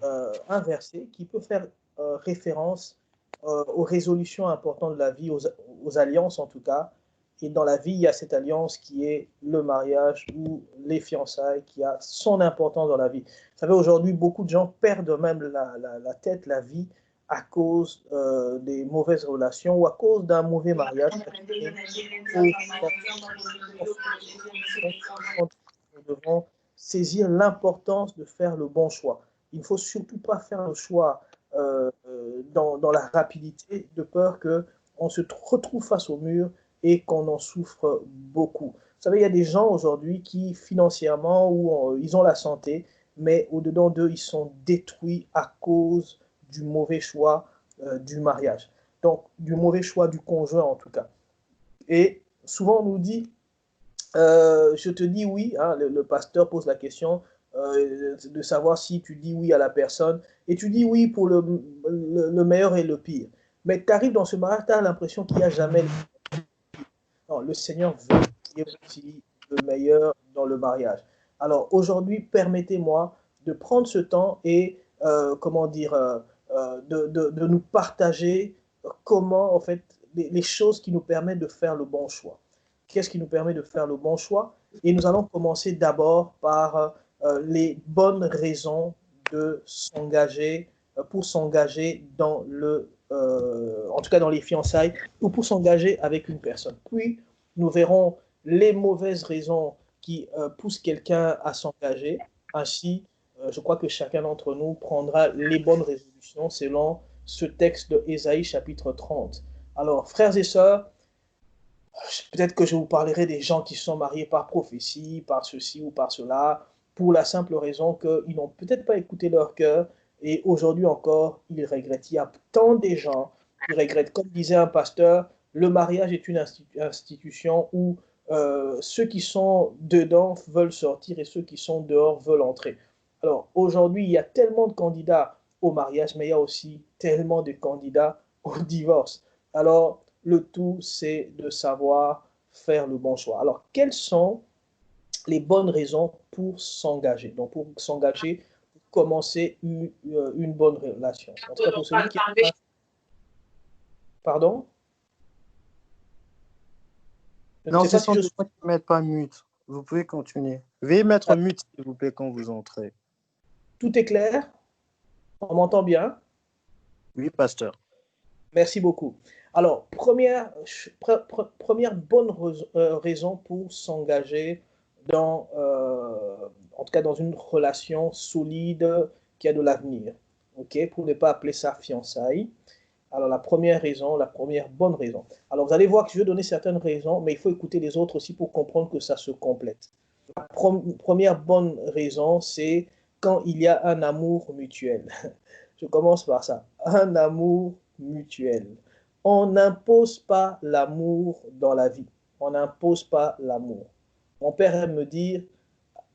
un verset qui peut faire référence aux résolutions importantes de la vie, aux alliances en tout cas. Et dans la vie, il y a cette alliance qui est le mariage ou les fiançailles, qui a son importance dans la vie. Vous savez, aujourd'hui, beaucoup de gens perdent même la tête, la vie, à cause des mauvaises relations ou à cause d'un mauvais mariage. Nous devons saisir l'importance de faire le bon choix. Il ne faut surtout pas faire le choix dans la rapidité, de peur qu'on se retrouve face au mur et qu'on en souffre beaucoup. Vous savez, il y a des gens aujourd'hui qui, financièrement, ils ont la santé, mais au-dedans d'eux, ils sont détruits à cause du mauvais choix du mariage. Donc, du mauvais choix du conjoint, en tout cas. Et souvent, on nous dit, je te dis oui, hein, le pasteur pose la question de savoir si tu dis oui à la personne, et tu dis oui pour le meilleur et le pire. Mais tu arrives dans ce mariage, tu as l'impression qu'il n'y a jamais non, le Seigneur veut qu'il y ait aussi le meilleur dans le mariage. Alors aujourd'hui, permettez-moi de prendre ce temps et, comment dire, de nous partager comment, en fait, les choses qui nous permettent de faire le bon choix. Qu'est-ce qui nous permet de faire le bon choix? Et nous allons commencer d'abord par les bonnes raisons de s'engager, pour s'engager dans en tout cas dans les fiançailles, ou pour s'engager avec une personne. Puis, nous verrons les mauvaises raisons qui poussent quelqu'un à s'engager. Ainsi, je crois que chacun d'entre nous prendra les bonnes résolutions selon ce texte de Ésaïe chapitre 30. Alors, frères et sœurs, peut-être que je vous parlerai des gens qui sont mariés par prophétie, par ceci ou par cela, pour la simple raison qu'ils n'ont peut-être pas écouté leur cœur et aujourd'hui encore, ils regrettent. Il y a tant de gens qui regrettent. Comme disait un pasteur, le mariage est une institution où ceux qui sont dedans veulent sortir et ceux qui sont dehors veulent entrer. Alors aujourd'hui, il y a tellement de candidats au mariage, mais il y a aussi tellement de candidats au divorce. Alors, le tout, c'est de savoir faire le bon choix. Alors, quelles sont les bonnes raisons pour s'engager? Donc, pour s'engager, pour commencer une bonne relation. En tout cas, pour celui qui a... Pardon? Je ne Non, sais ce pas si sont je... des gens qui ne mettent pas mute. Vous pouvez continuer. Veuillez mettre mute, s'il vous plaît, quand vous entrez. Tout est clair? On m'entend bien? Oui, pasteur. Merci beaucoup. Alors, première bonne raison pour s'engager dans, en tout cas dans une relation solide qui a de l'avenir, ok, pour ne pas appeler ça fiançailles. Alors, la première raison, la première bonne raison. Alors, vous allez voir que je vais donner certaines raisons, mais il faut écouter les autres aussi pour comprendre que ça se complète. La première bonne raison, c'est quand il y a un amour mutuel. Je commence par ça. Un amour mutuel. On n'impose pas l'amour dans la vie. On n'impose pas l'amour. Mon père aime me dire,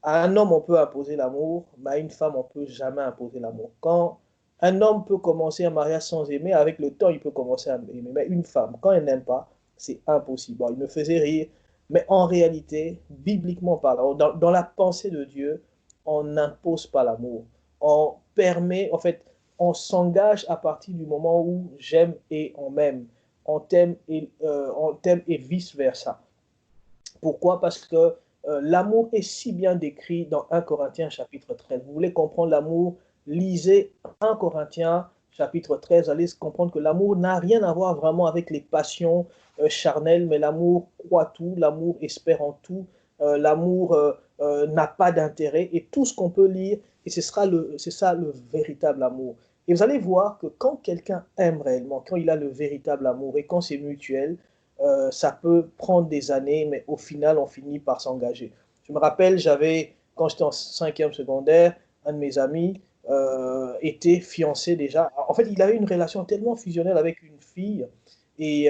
à un homme, on peut imposer l'amour, mais à une femme, on ne peut jamais imposer l'amour. Quand un homme peut commencer un mariage sans aimer, avec le temps, il peut commencer à aimer. Mais une femme, quand elle n'aime pas, c'est impossible. Bon, il me faisait rire, mais en réalité, bibliquement parlant, dans la pensée de Dieu, on n'impose pas l'amour. On permet, en fait, on s'engage à partir du moment où j'aime et on m'aime. On t'aime et vice-versa. Pourquoi? Parce que l'amour est si bien décrit dans 1 Corinthiens chapitre 13. Vous voulez comprendre l'amour? Lisez 1 Corinthiens chapitre 13. Vous allez comprendre que l'amour n'a rien à voir vraiment avec les passions charnelles, mais l'amour croit tout, l'amour espère en tout, l'amour n'a pas d'intérêt et tout ce qu'on peut lire, et c'est ça le véritable amour. Et vous allez voir que quand quelqu'un aime réellement, quand il a le véritable amour et quand c'est mutuel, ça peut prendre des années, mais au final, on finit par s'engager. Je me rappelle, quand j'étais en cinquième secondaire, un de mes amis était fiancé déjà. En fait, il avait une relation tellement fusionnelle avec une fille et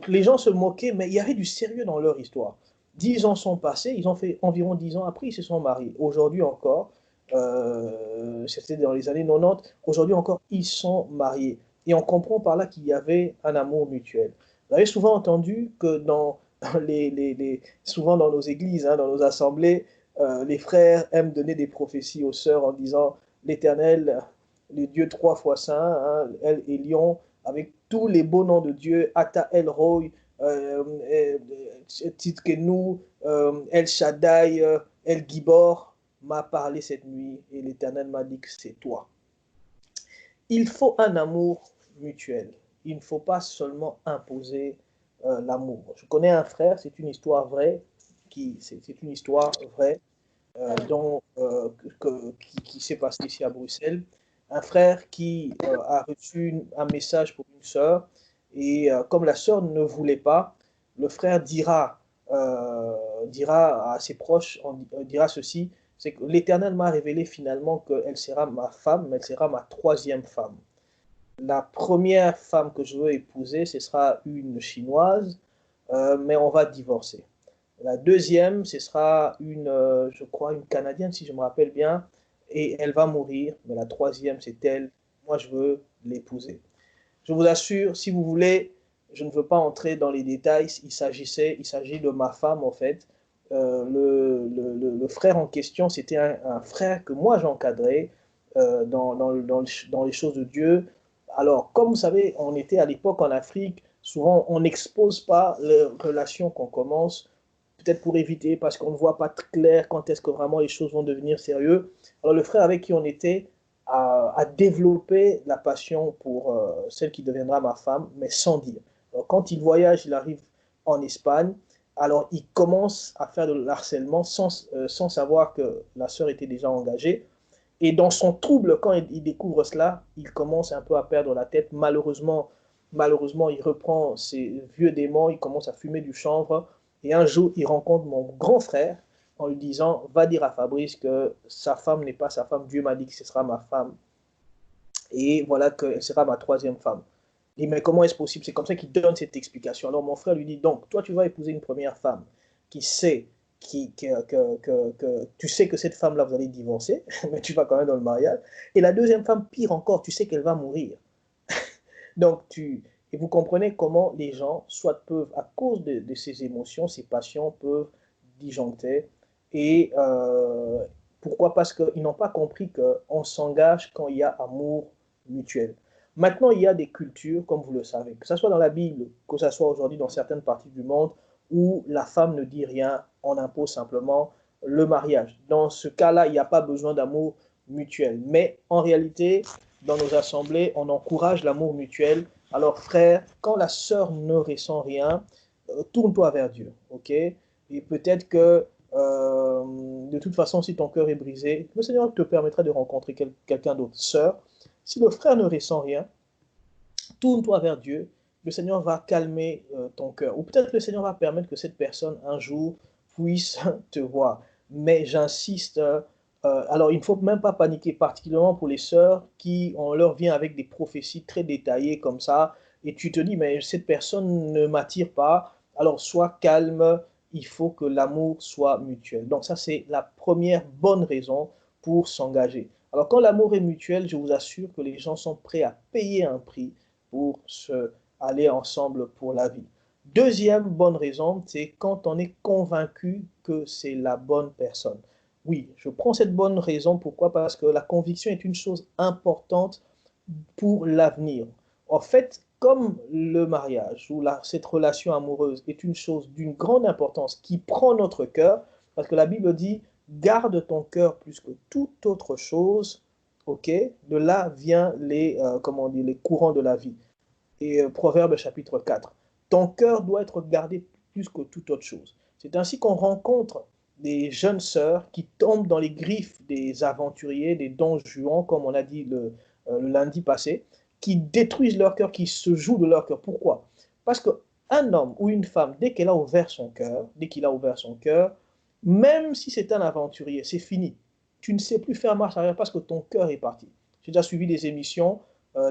les gens se moquaient, mais il y avait du sérieux dans leur histoire. 10 ans sont passés, ils ont fait environ 10 ans après, ils se sont mariés. Aujourd'hui encore, c'était dans les années 90, aujourd'hui encore, ils sont mariés. Et on comprend par là qu'il y avait un amour mutuel. Vous avez souvent entendu que souvent dans nos églises, hein, dans nos assemblées, Les frères aiment donner des prophéties aux sœurs en disant l'Éternel, le Dieu trois fois saint, hein, El Elyon, avec tous les beaux noms de Dieu, Ata El Roy, Titkenu, El Shaddai, El Gibor, m'a parlé cette nuit et l'Éternel m'a dit que c'est toi. Il faut un amour mutuel. Il ne faut pas seulement imposer l'amour. Je connais un frère, c'est une histoire vraie, c'est une histoire vraie qui s'est passé ici à Bruxelles. Un frère qui a reçu un message pour une sœur et comme la sœur ne voulait pas, le frère dira à ses proches, dira ceci, c'est que l'Éternel m'a révélé finalement qu'elle sera ma femme, mais elle sera ma troisième femme. La première femme que je veux épouser, ce sera une chinoise, mais on va divorcer. La deuxième, ce sera je crois, une Canadienne, si je me rappelle bien, et elle va mourir. Mais la troisième, c'est elle. Moi, je veux l'épouser. Je vous assure, si vous voulez, je ne veux pas entrer dans les détails. Il s'agit de ma femme, en fait. Le frère en question, c'était un frère que moi j'encadrais dans les choses de Dieu. Alors, comme vous savez, on était à l'époque en Afrique, souvent on n'expose pas les relations qu'on commence peut-être pour éviter, parce qu'on ne voit pas très clair quand est-ce que vraiment les choses vont devenir sérieux. Alors le frère avec qui on était a développé la passion pour celle qui deviendra ma femme, mais sans dire. Alors, quand il voyage, il arrive en Espagne, alors il commence à faire de l'harcèlement sans savoir que la sœur était déjà engagée. Et dans son trouble, quand il découvre cela, il commence un peu à perdre la tête. Malheureusement, il reprend ses vieux démons, il commence à fumer du chanvre. Et un jour, il rencontre mon grand frère en lui disant, va dire à Fabrice que sa femme n'est pas sa femme. Dieu m'a dit que ce sera ma femme. Et voilà qu'elle sera ma troisième femme. Il dit, mais comment est-ce possible? C'est comme ça qu'il donne cette explication. Alors mon frère lui dit, donc, toi, tu vas épouser une première femme qui sait que tu sais que cette femme-là, vous allez divorcer, mais tu vas quand même dans le mariage. Et la deuxième femme, pire encore, tu sais qu'elle va mourir. Donc, et vous comprenez comment les gens, soit peuvent, à cause de ces émotions, ces passions, peuvent disjoncter. Et pourquoi? Parce qu'ils n'ont pas compris qu'on s'engage quand il y a amour mutuel. Maintenant, il y a des cultures, comme vous le savez, que ce soit dans la Bible, que ce soit aujourd'hui dans certaines parties du monde, où la femme ne dit rien, on impose simplement le mariage. Dans ce cas-là, il n'y a pas besoin d'amour mutuel. Mais en réalité, dans nos assemblées, on encourage l'amour mutuel. Alors, frère, quand la sœur ne ressent rien, tourne-toi vers Dieu, ok? Et peut-être que de toute façon, si ton cœur est brisé, le Seigneur te permettra de rencontrer quelqu'un d'autre. Sœur, si le frère ne ressent rien, tourne-toi vers Dieu. Le Seigneur va calmer ton cœur. Ou peut-être le Seigneur va permettre que cette personne, un jour, puisse te voir. Mais j'insiste, alors il ne faut même pas paniquer, particulièrement pour les sœurs qui, on leur vient avec des prophéties très détaillées comme ça, et tu te dis, mais cette personne ne m'attire pas, alors sois calme, il faut que l'amour soit mutuel. Donc ça, c'est la première bonne raison pour s'engager. Alors quand l'amour est mutuel, je vous assure que les gens sont prêts à payer un prix pour aller ensemble pour la vie. Deuxième bonne raison, c'est quand on est convaincu que c'est la bonne personne. Oui, je prends cette bonne raison. Pourquoi? Parce que la conviction est une chose importante pour l'avenir. En fait, comme le mariage ou cette relation amoureuse est une chose d'une grande importance qui prend notre cœur, parce que la Bible dit, garde ton cœur plus que toute autre chose, ok? De là vient les courants de la vie. Et Proverbe chapitre 4. Ton cœur doit être gardé plus que toute autre chose. C'est ainsi qu'on rencontre des jeunes sœurs qui tombent dans les griffes des aventuriers, des Don Juan, comme on a dit le lundi passé, qui détruisent leur cœur, qui se jouent de leur cœur. Pourquoi? Parce qu'un homme ou une femme, dès qu'il a ouvert son cœur, même si c'est un aventurier, c'est fini. Tu ne sais plus faire marche arrière parce que ton cœur est parti. J'ai déjà suivi des émissions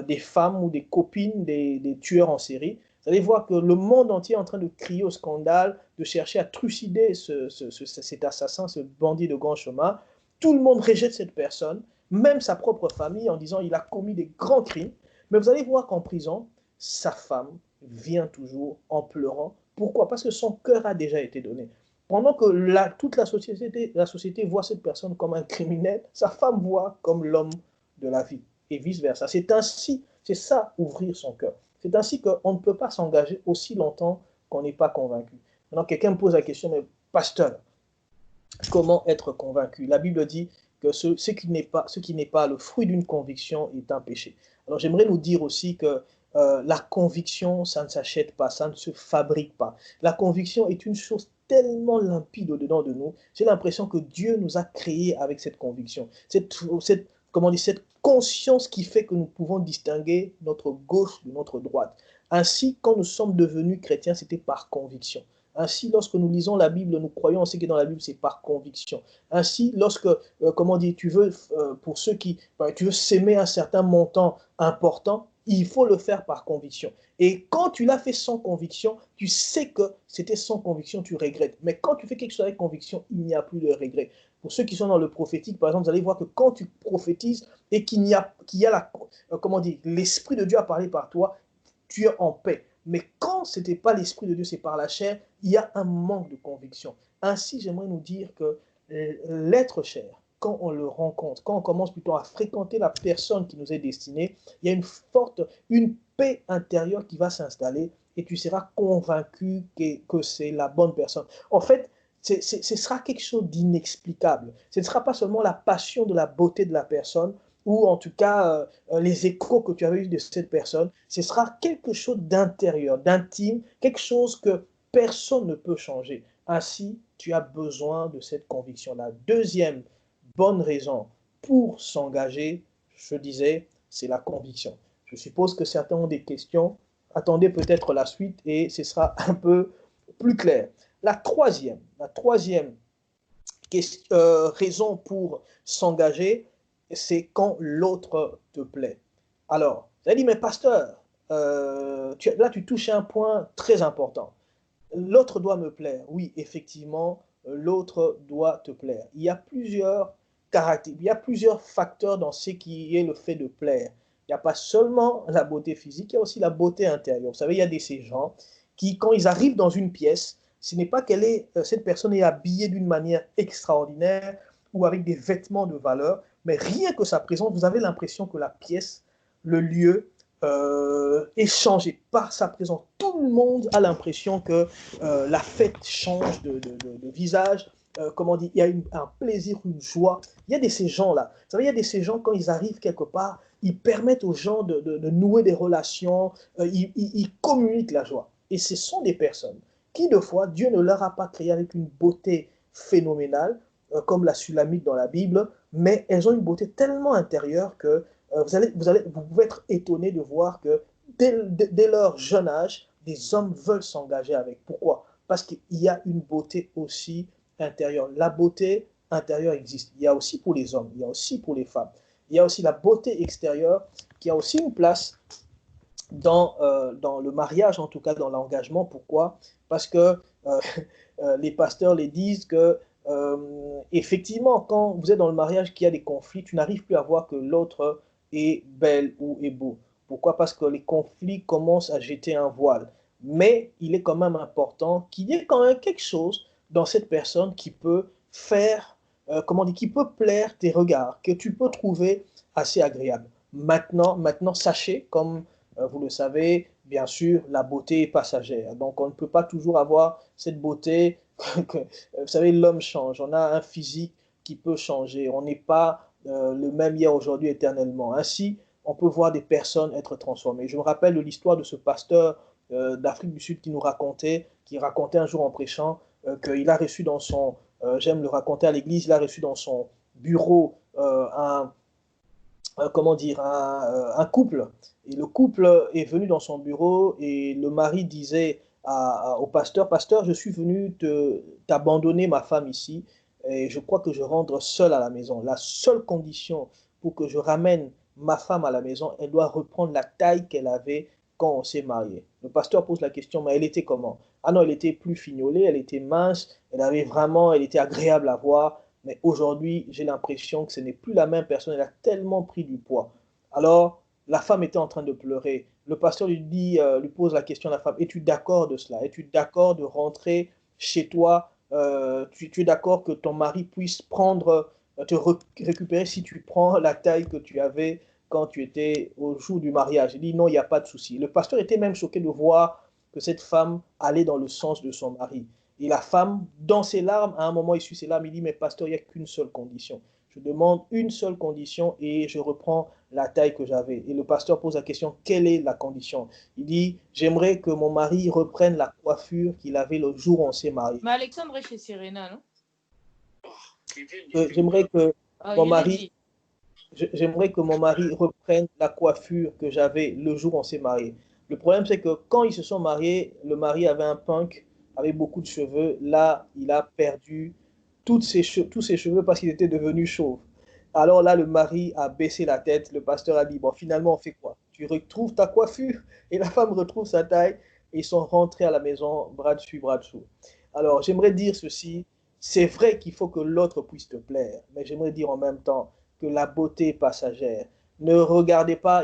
des femmes ou des copines des tueurs en série. Vous allez voir que le monde entier est en train de crier au scandale, de chercher à trucider cet assassin, ce bandit de grand chemin. Tout le monde rejette cette personne, même sa propre famille, en disant qu'il a commis des grands crimes. Mais vous allez voir qu'en prison, sa femme vient toujours en pleurant. Pourquoi? Parce que son cœur a déjà été donné. pendant que toute la société voit cette personne comme un criminel, sa femme voit comme l'homme de la vie, et vice-versa. C'est ainsi, c'est ça, ouvrir son cœur. C'est ainsi qu'on ne peut pas s'engager aussi longtemps qu'on n'est pas convaincu. Maintenant, quelqu'un me pose la question, mais pasteur, comment être convaincu? La Bible dit que ce qui n'est pas le fruit d'une conviction est un péché. Alors j'aimerais nous dire aussi que la conviction, ça ne s'achète pas, ça ne se fabrique pas. La conviction est une chose tellement limpide au-dedans de nous. J'ai l'impression que Dieu nous a créés avec cette conviction, comment dire, cette conscience qui fait que nous pouvons distinguer notre gauche de notre droite. Ainsi, quand nous sommes devenus chrétiens, c'était par conviction. Ainsi, lorsque nous lisons la Bible, nous croyons en ce qui est dans la Bible, c'est par conviction. Ainsi, lorsque, comment dire, pour ceux qui, tu veux s'aimer un certain montant important, il faut le faire par conviction. Et quand tu l'as fait sans conviction, tu sais que c'était sans conviction, tu regrettes. Mais quand tu fais quelque chose avec conviction, il n'y a plus de regret. Pour ceux qui sont dans le prophétique, par exemple, vous allez voir que quand tu prophétises et qu'il y a comment dire, l'Esprit de Dieu a parlé par toi, tu es en paix. Mais quand ce n'était pas l'Esprit de Dieu, c'est par la chair, il y a un manque de conviction. Ainsi, j'aimerais nous dire que l'être cher, quand on le rencontre, quand on commence plutôt à fréquenter la personne qui nous est destinée, il y a une paix intérieure qui va s'installer et tu seras convaincu que c'est la bonne personne. En fait, ce sera quelque chose d'inexplicable. Ce ne sera pas seulement la passion de la beauté de la personne, ou en tout cas les échos que tu avais eu de cette personne, ce sera quelque chose d'intérieur, d'intime, quelque chose que personne ne peut changer. Ainsi, tu as besoin de cette conviction. La deuxième bonne raison pour s'engager, je disais, c'est la conviction. Je suppose que certains ont des questions. Attendez peut-être la suite et ce sera un peu plus clair. La troisième raison pour s'engager, c'est quand l'autre te plaît. Alors, vous avez dit, mais pasteur, là tu touches un point très important. L'autre doit me plaire. Oui, effectivement, l'autre doit te plaire. Il y a plusieurs caractères, il y a plusieurs facteurs dans ce qui est le fait de plaire. Il n'y a pas seulement la beauté physique, il y a aussi la beauté intérieure. Vous savez, il y a ces gens qui, quand ils arrivent dans une pièce, ce n'est pas cette personne est habillée d'une manière extraordinaire ou avec des vêtements de valeur, mais rien que sa présence, vous avez l'impression que la pièce, le lieu, est changé par sa présence. Tout le monde a l'impression que la fête change de visage. Comment dire, il y a un plaisir, une joie. Il y a de ces gens-là. Vous savez, il y a de ces gens, quand ils arrivent quelque part, ils permettent aux gens de nouer des relations, ils communiquent la joie. Et ce sont des personnes qui, de fois, Dieu ne leur a pas créé avec une beauté phénoménale, comme la Sulamite dans la Bible, mais elles ont une beauté tellement intérieure que vous pouvez être étonné de voir que dès leur jeune âge, des hommes veulent s'engager avec. Pourquoi? Parce qu'il y a une beauté aussi intérieure. La beauté intérieure existe. Il y a aussi pour les hommes, il y a aussi pour les femmes. Il y a aussi la beauté extérieure qui a aussi une place dans le mariage, en tout cas dans l'engagement. Pourquoi? Parce que les pasteurs les disent que effectivement, quand vous êtes dans le mariage, qu'il y a des conflits, tu n'arrives plus à voir que l'autre est belle ou est beau. Pourquoi? Parce que les conflits commencent à jeter un voile. Mais il est quand même important qu'il y ait quand même quelque chose dans cette personne qui peut faire, comment dire, qui peut plaire tes regards, que tu peux trouver assez agréable. Maintenant, sachez, comme vous le savez, bien sûr, la beauté est passagère. Donc, on ne peut pas toujours avoir cette beauté. Vous savez, l'homme change. On a un physique qui peut changer. On n'est pas le même hier, aujourd'hui, éternellement. Ainsi, on peut voir des personnes être transformées. Je me rappelle de l'histoire de ce pasteur d'Afrique du Sud qui racontait un jour en prêchant qu'il a reçu dans son, j'aime le raconter à l'église, il a reçu dans son bureau comment dire, un couple. Et le couple est venu dans son bureau et le mari disait au pasteur, pasteur, je suis venu t'abandonner ma femme ici et je crois que je rentre seul à la maison. La seule condition pour que je ramène ma femme à la maison, elle doit reprendre la taille qu'elle avait quand on s'est marié. Le pasteur pose la question, mais elle était comment? Ah non, elle était plus fignolée, elle était mince, elle était agréable à voir. Mais aujourd'hui, j'ai l'impression que ce n'est plus la même personne. Elle a tellement pris du poids. Alors, la femme était en train de pleurer. Le pasteur lui pose la question à la femme, es-tu d'accord de cela? Es-tu d'accord de rentrer chez toi tu es d'accord que ton mari puisse prendre, récupérer si tu prends la taille que tu avais quand tu étais au jour du mariage. Il dit non, il n'y a pas de souci. Le pasteur était même choqué de voir que cette femme allait dans le sens de son mari. Et la femme, dans ses larmes, à un moment, il suit ses larmes, il dit, mais pasteur, il n'y a qu'une seule condition. Je demande une seule condition et je reprends la taille que j'avais. Et le pasteur pose la question, quelle est la condition? Il dit, j'aimerais que mon mari reprenne la coiffure qu'il avait le jour où on s'est marié. Mais Alexandre est chez Serena, non? J'aimerais que mon il est mari dit. J'aimerais que mon mari reprenne la coiffure que j'avais le jour où on s'est marié. Le problème, c'est que quand ils se sont mariés, le mari avait un punk, avait beaucoup de cheveux. Là, il a perdu tous ses cheveux parce qu'il était devenu chauve. Alors là, le mari a baissé la tête. Le pasteur a dit, bon, finalement, on fait quoi? Tu retrouves ta coiffure et la femme retrouve sa taille. Et ils sont rentrés à la maison, bras dessus, bras dessous. Alors, j'aimerais dire ceci. C'est vrai qu'il faut que l'autre puisse te plaire, mais j'aimerais dire en même temps, que la beauté passagère. Ne regardez pas,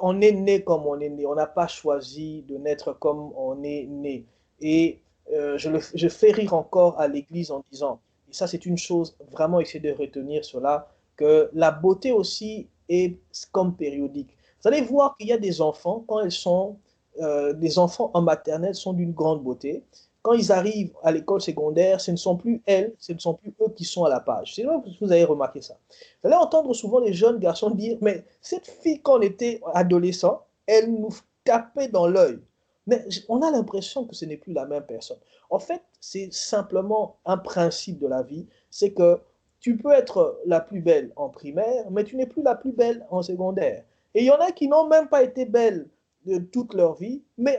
on est né comme on est né. On n'a pas choisi de naître comme on est né. Et je fais rire encore à l'église en disant, et ça c'est une chose, vraiment essayer de retenir cela, que la beauté aussi est comme périodique. Vous allez voir qu'il y a des enfants, quand elles sont, des enfants en maternelle sont d'une grande beauté. Quand ils arrivent à l'école secondaire, ce ne sont plus elles, ce ne sont plus eux qui sont à la page. C'est vrai que vous avez remarqué ça. Vous allez entendre souvent les jeunes garçons dire, mais cette fille, quand on était adolescent, elle nous tapait dans l'œil. Mais on a l'impression que ce n'est plus la même personne. En fait, c'est simplement un principe de la vie, c'est que tu peux être la plus belle en primaire, mais tu n'es plus la plus belle en secondaire. Et il y en a qui n'ont même pas été belles de toute leur vie, mais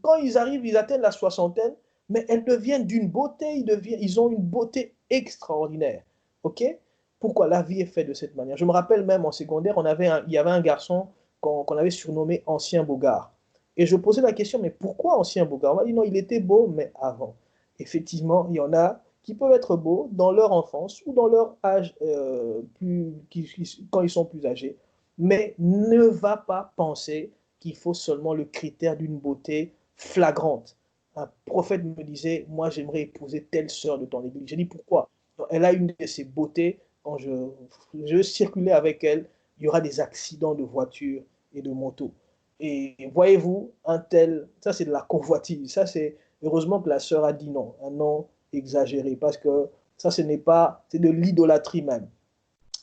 quand ils arrivent, ils atteignent la soixantaine, mais elles deviennent d'une beauté, ils ont une beauté extraordinaire. OK? Pourquoi la vie est faite de cette manière? Je me rappelle même en secondaire, il y avait un garçon qu'on avait surnommé Ancien Bogart. Et je posais la question, mais pourquoi Ancien Bogart? On m'a dit non, il était beau, mais avant. Effectivement, il y en a qui peuvent être beaux dans leur enfance ou dans leur âge, quand ils sont plus âgés. Mais ne va pas penser qu'il faut seulement le critère d'une beauté flagrante. Un prophète me disait, moi j'aimerais épouser telle sœur de ton église. J'ai dit pourquoi? Elle a une de ses beautés. Quand je circulais avec elle, il y aura des accidents de voiture et de moto. Et voyez-vous, ça c'est de la convoitise. Ça c'est, heureusement que la sœur a dit non, un non exagéré, parce que ça ce n'est pas, c'est de l'idolâtrie même.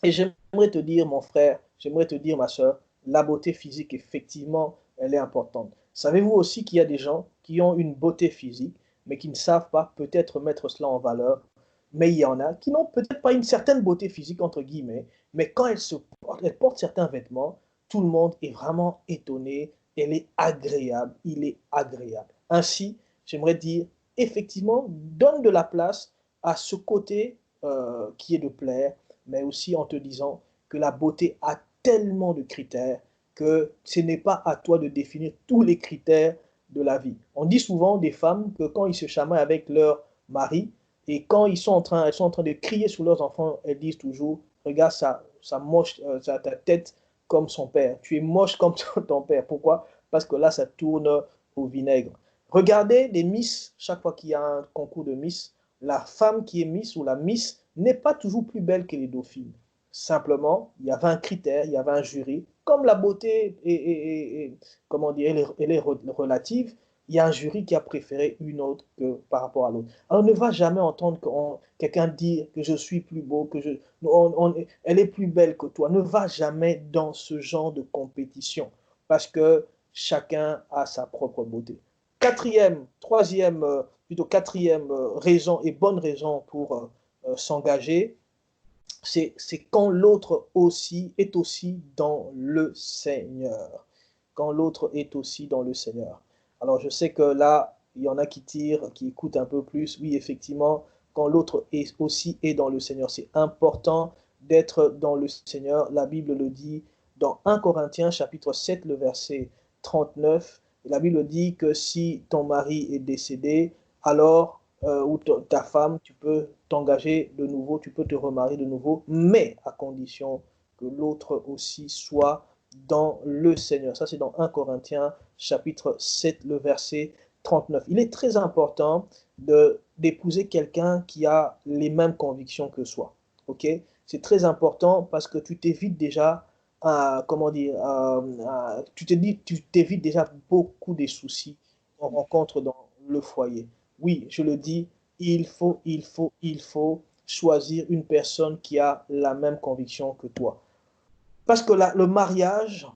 Et j'aimerais te dire, mon frère, j'aimerais te dire, ma soeur, la beauté physique, effectivement, elle est importante. Savez-vous aussi qu'il y a des gens qui ont une beauté physique, mais qui ne savent pas peut-être mettre cela en valeur? Mais il y en a qui n'ont peut-être pas une certaine beauté physique, entre guillemets, mais quand elles portent certains vêtements, tout le monde est vraiment étonné. Elle est agréable, il est agréable. Ainsi, j'aimerais dire, effectivement, donne de la place à ce côté qui est de plaire, mais aussi en te disant que la beauté a tellement de critères que ce n'est pas à toi de définir tous les critères de la vie. On dit souvent des femmes que quand ils se chamaillent avec leur mari et quand elles sont en train de crier sur leurs enfants, elles disent toujours, regarde ça moche, ta tête comme son père. Tu es moche comme ton père. Pourquoi? Parce que là, ça tourne au vinaigre. Regardez les Miss, chaque fois qu'il y a un concours de Miss, la femme qui est Miss ou la Miss n'est pas toujours plus belle que les dauphines. Simplement, il y avait un critère, il y avait un jury. Comme la beauté comment dire, elle est relative, il y a un jury qui a préféré une autre que par rapport à l'autre. Alors, on ne va jamais entendre quelqu'un dire que je suis plus beau, elle est plus belle que toi. Ne va jamais dans ce genre de compétition parce que chacun a sa propre beauté. Quatrième raison et bonne raison pour s'engager, c'est quand l'autre aussi est aussi dans le Seigneur. Quand l'autre est aussi dans le Seigneur. Alors je sais que là, il y en a qui tirent, qui écoutent un peu plus. Oui, effectivement, quand l'autre est aussi est dans le Seigneur, c'est important d'être dans le Seigneur. La Bible le dit dans 1 Corinthiens chapitre 7, le verset 39. La Bible dit que si ton mari est décédé, alors ou ta femme, tu peux t'engager de nouveau, tu peux te remarier de nouveau, mais à condition que l'autre aussi soit dans le Seigneur. Ça, c'est dans 1 Corinthiens, chapitre 7, le verset 39. Il est très important de d'épouser quelqu'un qui a les mêmes convictions que soi. Ok? C'est très important parce que tu t'évites déjà, comment dire, tu t'évites déjà beaucoup des soucis qu'on rencontre dans le foyer. Oui, je le dis, il faut choisir une personne qui a la même conviction que toi. Parce que le mariage,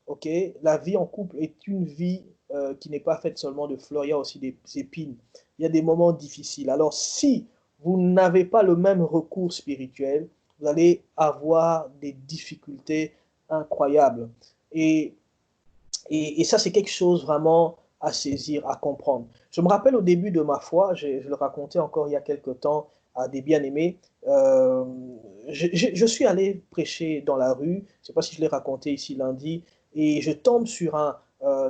ok, la vie en couple est une vie qui n'est pas faite seulement de fleurs, il y a aussi des épines, il y a des moments difficiles. Alors si vous n'avez pas le même recours spirituel, vous allez avoir des difficultés incroyables. Et, et ça, c'est quelque chose vraiment à saisir, à comprendre. Je me rappelle au début de ma foi, je le racontais encore il y a quelque temps à des bien-aimés, euh, je suis allé prêcher dans la rue, je ne sais pas si je l'ai raconté ici lundi, et je tombe sur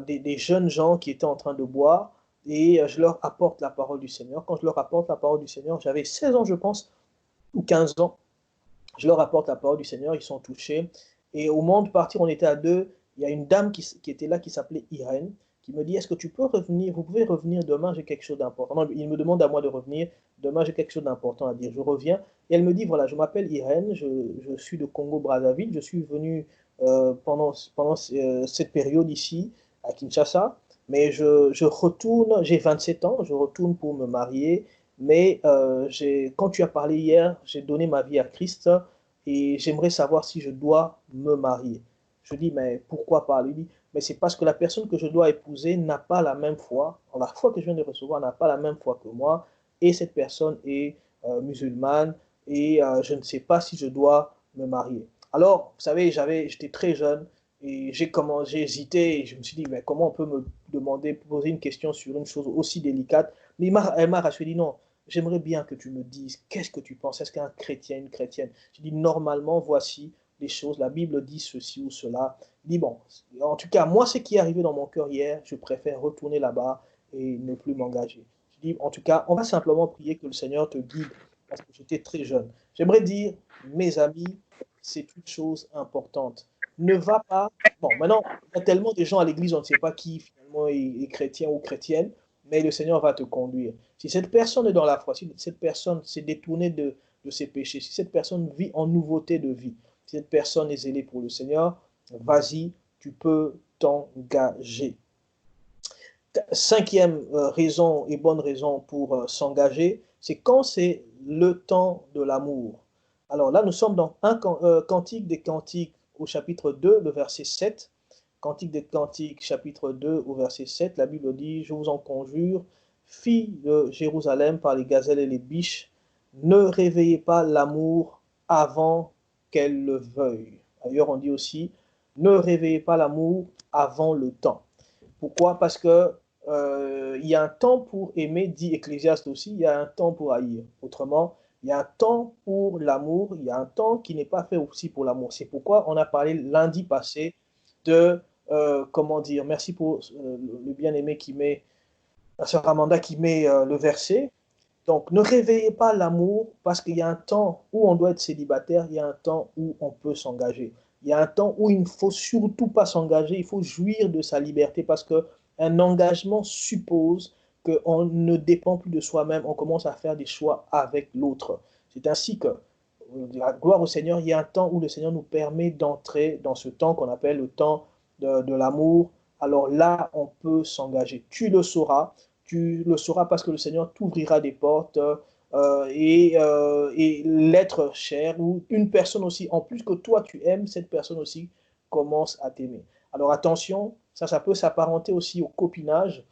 des jeunes gens qui étaient en train de boire, et je leur apporte la parole du Seigneur. Quand je leur apporte la parole du Seigneur, j'avais 16 ans, je pense, ou 15 ans, je leur apporte la parole du Seigneur, ils sont touchés. Et au moment de partir, on était à deux. Il y a une dame qui était là qui s'appelait Irène, qui me dit, est-ce que tu peux revenir, vous pouvez revenir demain, j'ai quelque chose d'important. Non, il me demande à moi de revenir, demain j'ai quelque chose d'important à dire. Je reviens et elle me dit, voilà, je m'appelle Irène, je suis de Congo-Brazzaville, je suis venu pendant cette période ici à Kinshasa, mais je retourne, j'ai 27 ans, je retourne pour me marier, mais quand tu as parlé hier, j'ai donné ma vie à Christ et j'aimerais savoir si je dois me marier. Je dis, mais pourquoi pas? Il dit, mais c'est parce que la personne que je dois épouser n'a pas la même foi. La foi que je viens de recevoir n'a pas la même foi que moi. Et cette personne est musulmane et je ne sais pas si je dois me marier. Alors, vous savez, j'étais très jeune et j'ai hésité et je me suis dit, mais comment on peut me demander, poser une question sur une chose aussi délicate? Mais elle m'a rassuré, dit non, j'aimerais bien que tu me dises, qu'est-ce que tu penses? Est-ce qu'un chrétien, une chrétienne? Je dis, normalement, voici les choses, la Bible dit ceci ou cela. Il dit, bon, en tout cas, moi, ce qui est arrivé dans mon cœur hier, je préfère retourner là-bas et ne plus m'engager. Je dis, en tout cas, on va simplement prier que le Seigneur te guide, parce que j'étais très jeune. J'aimerais dire, mes amis, c'est une chose importante. Ne va pas, bon, maintenant, il y a tellement de gens à l'église, on ne sait pas qui finalement est chrétien ou chrétienne, mais le Seigneur va te conduire. Si cette personne est dans la foi, si cette personne s'est détournée de ses péchés, si cette personne vit en nouveauté de vie, si cette personne est zélée pour le Seigneur, vas-y, tu peux t'engager. Cinquième raison et bonne raison pour s'engager, c'est quand c'est le temps de l'amour. Alors là, nous sommes dans Cantique des Cantiques au chapitre 2, le verset 7. Cantique des Cantiques, chapitre 2, au verset 7, la Bible dit, je vous en conjure, filles de Jérusalem par les gazelles et les biches, ne réveillez pas l'amour avant qu'elle le veuille. D'ailleurs, on dit aussi, ne réveillez pas l'amour avant le temps. Pourquoi? Parce que il y a un temps pour aimer, dit Ecclésiaste aussi, il y a un temps pour haïr. Autrement, il y a un temps pour l'amour, il y a un temps qui n'est pas fait aussi pour l'amour. C'est pourquoi on a parlé lundi passé de, comment dire, merci pour le bien-aimé qui met, la sœur Amanda qui met le verset. Donc, ne réveillez pas l'amour parce qu'il y a un temps où on doit être célibataire, il y a un temps où on peut s'engager. Il y a un temps où il ne faut surtout pas s'engager, il faut jouir de sa liberté parce qu'un engagement suppose qu'on ne dépend plus de soi-même, on commence à faire des choix avec l'autre. C'est ainsi que, la gloire au Seigneur, il y a un temps où le Seigneur nous permet d'entrer dans ce temps qu'on appelle le temps de l'amour. Alors là, on peut s'engager. Tu le sauras parce que le Seigneur t'ouvrira des portes et l'être cher ou une personne aussi, en plus que toi tu aimes, cette personne aussi commence à t'aimer. Alors attention, ça peut s'apparenter aussi au copinage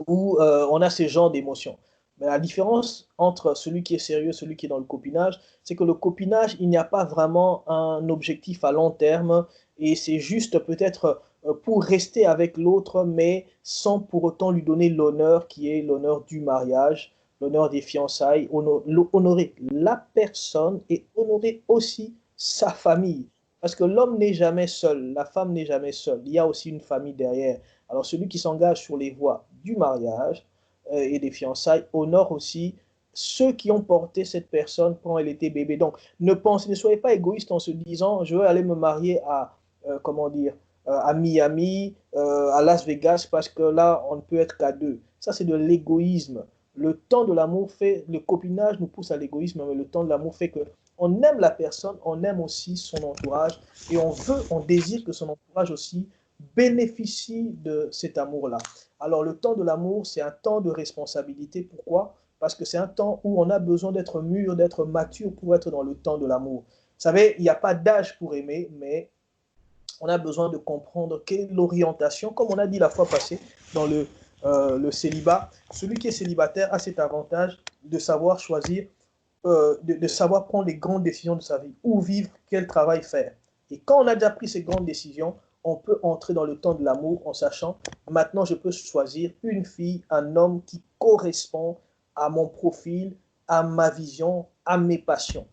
où on a ce genre d'émotions. Mais la différence entre celui qui est sérieux et celui qui est dans le copinage, c'est que le copinage, il n'y a pas vraiment un objectif à long terme et c'est juste peut-être pour rester avec l'autre, mais sans pour autant lui donner l'honneur qui est l'honneur du mariage, l'honneur des fiançailles, honorer la personne et honorer aussi sa famille. Parce que l'homme n'est jamais seul, la femme n'est jamais seule, il y a aussi une famille derrière. Alors celui qui s'engage sur les voies du mariage et des fiançailles honore aussi ceux qui ont porté cette personne quand elle était bébé. Donc ne soyez pas égoïste en se disant je veux aller me marier à comment dire à Miami, à Las Vegas parce que là on ne peut être qu'à deux. Ça c'est de l'égoïsme. Le temps de l'amour fait, le copinage nous pousse à l'égoïsme, mais le temps de l'amour fait que on aime la personne, on aime aussi son entourage et on désire que son entourage aussi bénéficie de cet amour-là. Alors le temps de l'amour, c'est un temps de responsabilité. Pourquoi? Parce que c'est un temps où on a besoin d'être mûr, d'être mature pour être dans le temps de l'amour. Vous savez, il n'y a pas d'âge pour aimer, mais on a besoin de comprendre quelle est l'orientation, comme on a dit la fois passée dans le célibat. Celui qui est célibataire a cet avantage de savoir choisir, de savoir prendre les grandes décisions de sa vie, où vivre, quel travail faire. Et quand on a déjà pris ces grandes décisions, on peut entrer dans le temps de l'amour en sachant, maintenant je peux choisir une fille, un homme qui correspond à mon profil, à ma vision, à mes passions,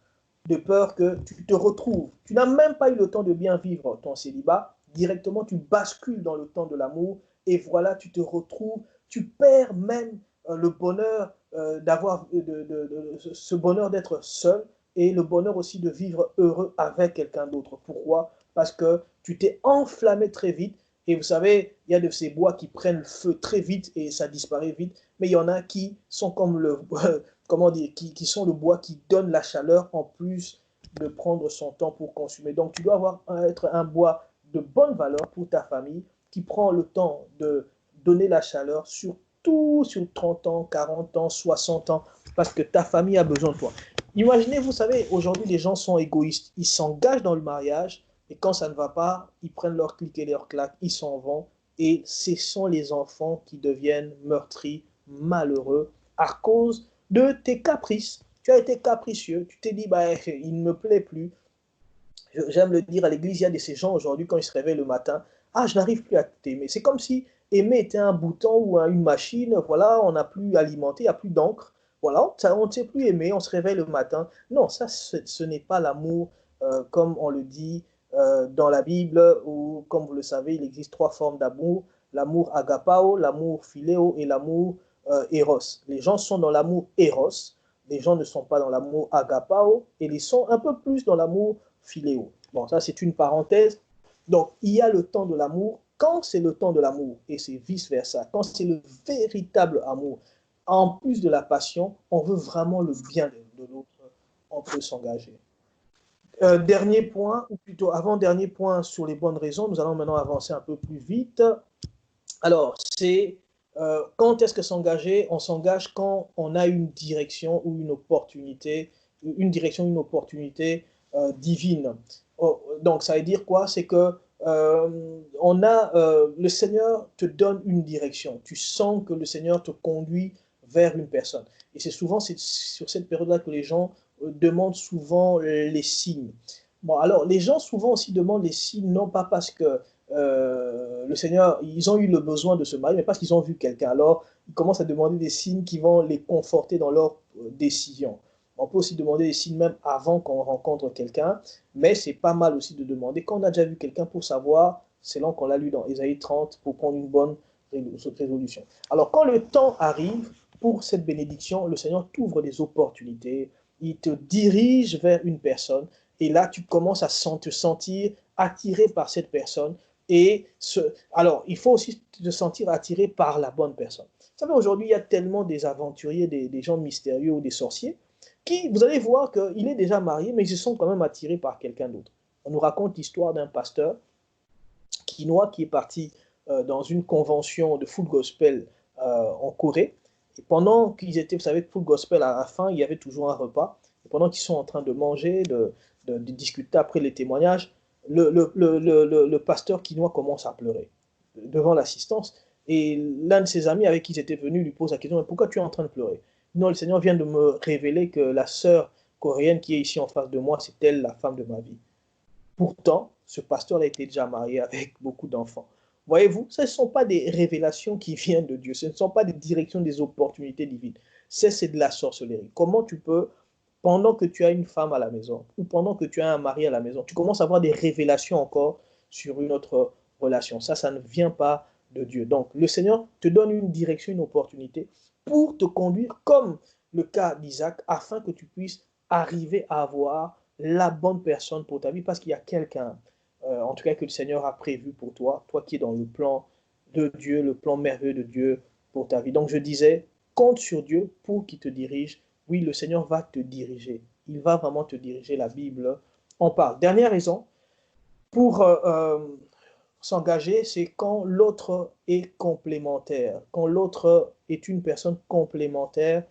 de peur que tu te retrouves. Tu n'as même pas eu le temps de bien vivre ton célibat. Directement, tu bascules dans le temps de l'amour et voilà, tu te retrouves. Tu perds même le bonheur d'avoir ce bonheur d'être seul et le bonheur aussi de vivre heureux avec quelqu'un d'autre. Pourquoi? Parce que tu t'es enflammé très vite. Et vous savez, il y a de ces bois qui prennent feu très vite et ça disparaît vite. Mais il y en a qui sont comme comment dire, qui sont le bois qui donne la chaleur en plus de prendre son temps pour consommer. Donc, tu dois être un bois de bonne valeur pour ta famille qui prend le temps de donner la chaleur, surtout sur 30 ans, 40 ans, 60 ans, parce que ta famille a besoin de toi. Imaginez, vous savez, aujourd'hui, les gens sont égoïstes. Ils s'engagent dans le mariage et quand ça ne va pas, ils prennent leur clic et leur claque, ils s'en vont. Et ce sont les enfants qui deviennent meurtris, malheureux, à cause de tes caprices. Tu as été capricieux, tu t'es dit, bah, il ne me plaît plus. J'aime le dire à l'église, il y a de ces gens aujourd'hui, quand ils se réveillent le matin, ah, je n'arrive plus à t'aimer. C'est comme si aimer était un bouton ou une machine, voilà, on n'a plus alimenté, il n'y a plus d'encre. Voilà, on ne sait plus aimer, on se réveille le matin. Non, ça, ce n'est pas l'amour comme on le dit dans la Bible, ou comme vous le savez, il existe trois formes d'amour. L'amour agapao, l'amour philéo et l'amour eros. Les gens sont dans l'amour eros, les gens ne sont pas dans l'amour agapao et ils sont un peu plus dans l'amour philéo. Bon, ça c'est une parenthèse. Donc, il y a le temps de l'amour quand c'est le temps de l'amour et c'est vice-versa. Quand c'est le véritable amour, en plus de la passion, on veut vraiment le bien de l'autre, on peut s'engager. Dernier point, ou plutôt avant-dernier point sur les bonnes raisons, nous allons maintenant avancer un peu plus vite. Alors, c'est quand est-ce que s'engager? On s'engage quand on a une direction ou une direction, une opportunité divine. Oh, donc, ça veut dire quoi? C'est que le Seigneur te donne une direction. Tu sens que le Seigneur te conduit vers une personne. Et c'est souvent sur cette période-là que les gens demandent souvent les signes. Bon, alors, les gens souvent aussi demandent les signes, non pas parce que le Seigneur, ils ont eu le besoin de se marier, mais parce qu'ils ont vu quelqu'un. Alors, ils commencent à demander des signes qui vont les conforter dans leur décision. On peut aussi demander des signes même avant qu'on rencontre quelqu'un, mais c'est pas mal aussi de demander quand on a déjà vu quelqu'un pour savoir, selon qu'on l'a lu dans Ésaïe 30, pour prendre une bonne résolution. Alors, quand le temps arrive pour cette bénédiction, le Seigneur t'ouvre des opportunités, il te dirige vers une personne, et là, tu commences à te sentir attiré par cette personne. Alors, il faut aussi te sentir attiré par la bonne personne. Vous savez, aujourd'hui, il y a tellement des aventuriers, des gens mystérieux ou des sorciers, qui, vous allez voir qu'il est déjà marié, mais ils se sont quand même attirés par quelqu'un d'autre. On nous raconte l'histoire d'un pasteur quinois qui est parti dans une convention de full gospel en Corée. Et pendant qu'ils étaient, vous savez, full gospel, à la fin, il y avait toujours un repas. Et pendant qu'ils sont en train de manger, de discuter après les témoignages, le pasteur quinois commence à pleurer devant l'assistance. Et l'un de ses amis avec qui il était venu lui pose la question, pourquoi tu es en train de pleurer? Non, le Seigneur vient de me révéler que la sœur coréenne qui est ici en face de moi, c'est elle la femme de ma vie. Pourtant, ce pasteur a été déjà marié avec beaucoup d'enfants. Voyez-vous, ce ne sont pas des révélations qui viennent de Dieu, ce ne sont pas des directions, des opportunités divines. C'est de la sorcellerie. Comment tu peux, pendant que tu as une femme à la maison, ou pendant que tu as un mari à la maison, tu commences à avoir des révélations encore sur une autre relation. Ça ne vient pas de Dieu. Donc, le Seigneur te donne une direction, une opportunité pour te conduire, comme le cas d'Isaac, afin que tu puisses arriver à avoir la bonne personne pour ta vie, parce qu'il y a quelqu'un, en tout cas que le Seigneur a prévu pour toi, toi qui es dans le plan de Dieu, le plan merveilleux de Dieu pour ta vie. Donc je disais, compte sur Dieu pour qu'il te dirige. Oui, le Seigneur va te diriger. Il va vraiment te diriger. La Bible en parle. Dernière raison pour s'engager, c'est quand l'autre est complémentaire, quand l'autre est une personne complémentaire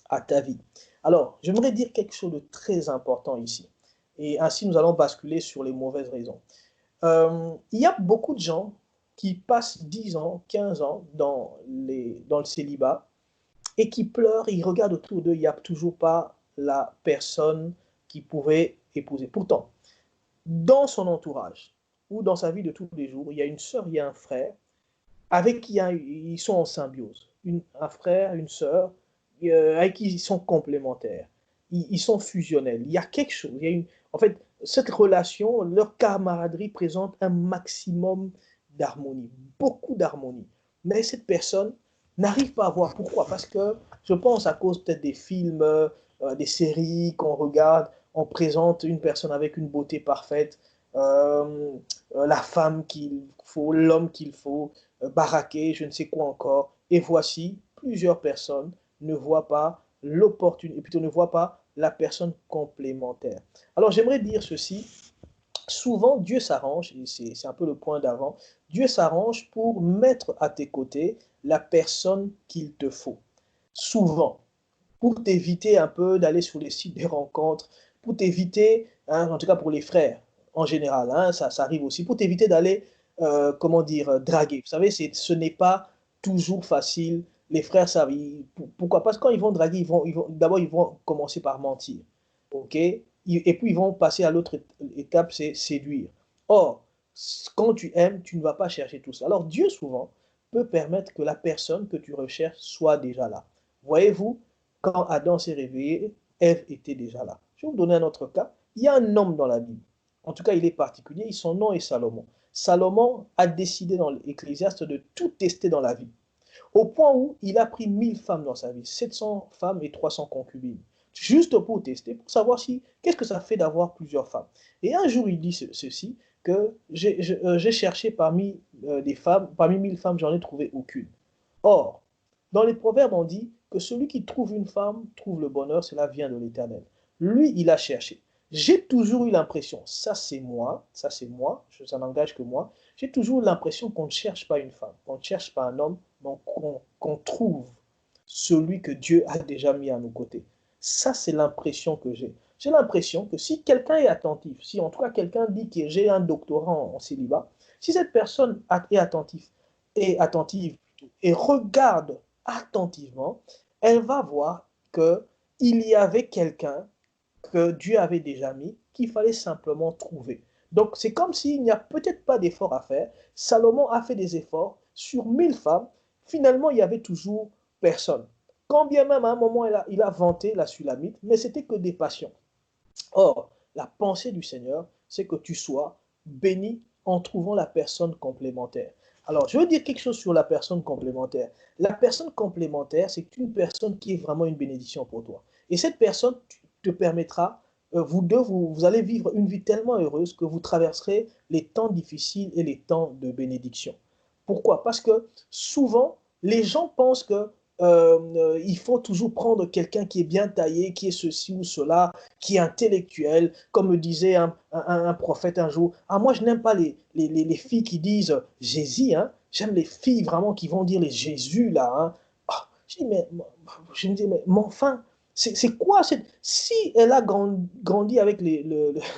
à ta vie. Alors, j'aimerais dire quelque chose de très important ici. Et ainsi, nous allons basculer sur les mauvaises raisons. Il y a beaucoup de gens qui passent 10 ans, 15 ans dans le célibat et qui pleurent, ils regardent autour d'eux, il n'y a toujours pas la personne qui pourrait épouser. Pourtant, dans son entourage ou dans sa vie de tous les jours, il y a une sœur, il y a un frère avec qui ils sont en symbiose. Un frère, une sœur, avec qui ils sont complémentaires. Ils sont fusionnels. Il y a quelque chose. En fait, cette relation, leur camaraderie présente un maximum d'harmonie, beaucoup d'harmonie. Mais cette personne n'arrive pas à voir. Pourquoi? Parce que je pense à cause peut-être des films, des séries qu'on regarde, on présente une personne avec une beauté parfaite, la femme qu'il faut, l'homme qu'il faut, baraqué, je ne sais quoi encore. Et voici, plusieurs personnes ne voient pas l'opportunité, plutôt ne voient pas la personne complémentaire. Alors j'aimerais dire ceci, souvent Dieu s'arrange, et c'est un peu le point d'avant, Dieu s'arrange pour mettre à tes côtés la personne qu'il te faut. Souvent, pour t'éviter un peu d'aller sur les sites des rencontres, pour t'éviter, hein, en tout cas pour les frères en général, hein, ça arrive aussi, pour t'éviter d'aller, comment dire, draguer. Vous savez, ce n'est pas toujours facile. Les frères savent. Pourquoi? Parce que quand ils vont draguer, d'abord, ils vont commencer par mentir. OK? Et puis, ils vont passer à l'autre étape, c'est séduire. Or, quand tu aimes, tu ne vas pas chercher tout ça. Alors, Dieu, souvent, peut permettre que la personne que tu recherches soit déjà là. Voyez-vous, quand Adam s'est réveillé, Ève était déjà là. Je vais vous donner un autre cas. Il y a un homme dans la Bible. En tout cas, il est particulier. Son nom est Salomon. Salomon a décidé dans l'Ecclésiaste de tout tester dans la vie. Au point où il a pris 1000 femmes dans sa vie, 700 femmes et 300 concubines. Juste pour tester, pour savoir si, qu'est-ce que ça fait d'avoir plusieurs femmes. Et un jour, il dit ceci, que j'ai cherché parmi des femmes, parmi 1000 femmes, j'en ai trouvé aucune. Or, dans les proverbes, on dit que celui qui trouve une femme trouve le bonheur, cela vient de l'Éternel. Lui, il a cherché. J'ai toujours eu l'impression, ça c'est moi, ça n'engage que moi, j'ai toujours l'impression qu'on ne cherche pas une femme, qu'on ne cherche pas un homme, mais qu'on trouve celui que Dieu a déjà mis à nos côtés. Ça, c'est l'impression que j'ai. J'ai l'impression que si quelqu'un est attentif, si en tout cas quelqu'un dit que j'ai un doctorat en célibat, si cette personne est attentive et regarde attentivement, elle va voir qu'il y avait quelqu'un que Dieu avait déjà mis, qu'il fallait simplement trouver. Donc c'est comme s'il n'y a peut-être pas d'effort à faire. Salomon a fait des efforts sur 1000 femmes. Finalement, il y avait toujours personne. Quand bien même à un moment, il a vanté la Sulamite, mais c'était que des passions. Or, la pensée du Seigneur, c'est que tu sois béni en trouvant la personne complémentaire. Alors, je veux dire quelque chose sur la personne complémentaire. La personne complémentaire, c'est une personne qui est vraiment une bénédiction pour toi. Et cette personne te permettra, vous deux, vous allez vivre une vie tellement heureuse que vous traverserez les temps difficiles et les temps de bénédiction. Pourquoi? Parce que souvent, les gens pensent que il faut toujours prendre quelqu'un qui est bien taillé, qui est ceci ou cela, qui est intellectuel, comme me disait un prophète un jour. Ah, moi, je n'aime pas les filles qui disent Jésus, hein. J'aime les filles vraiment qui vont dire les Jésus, là. Hein. Ah, je me dis, mais enfin, c'est quoi si elle a grandi avec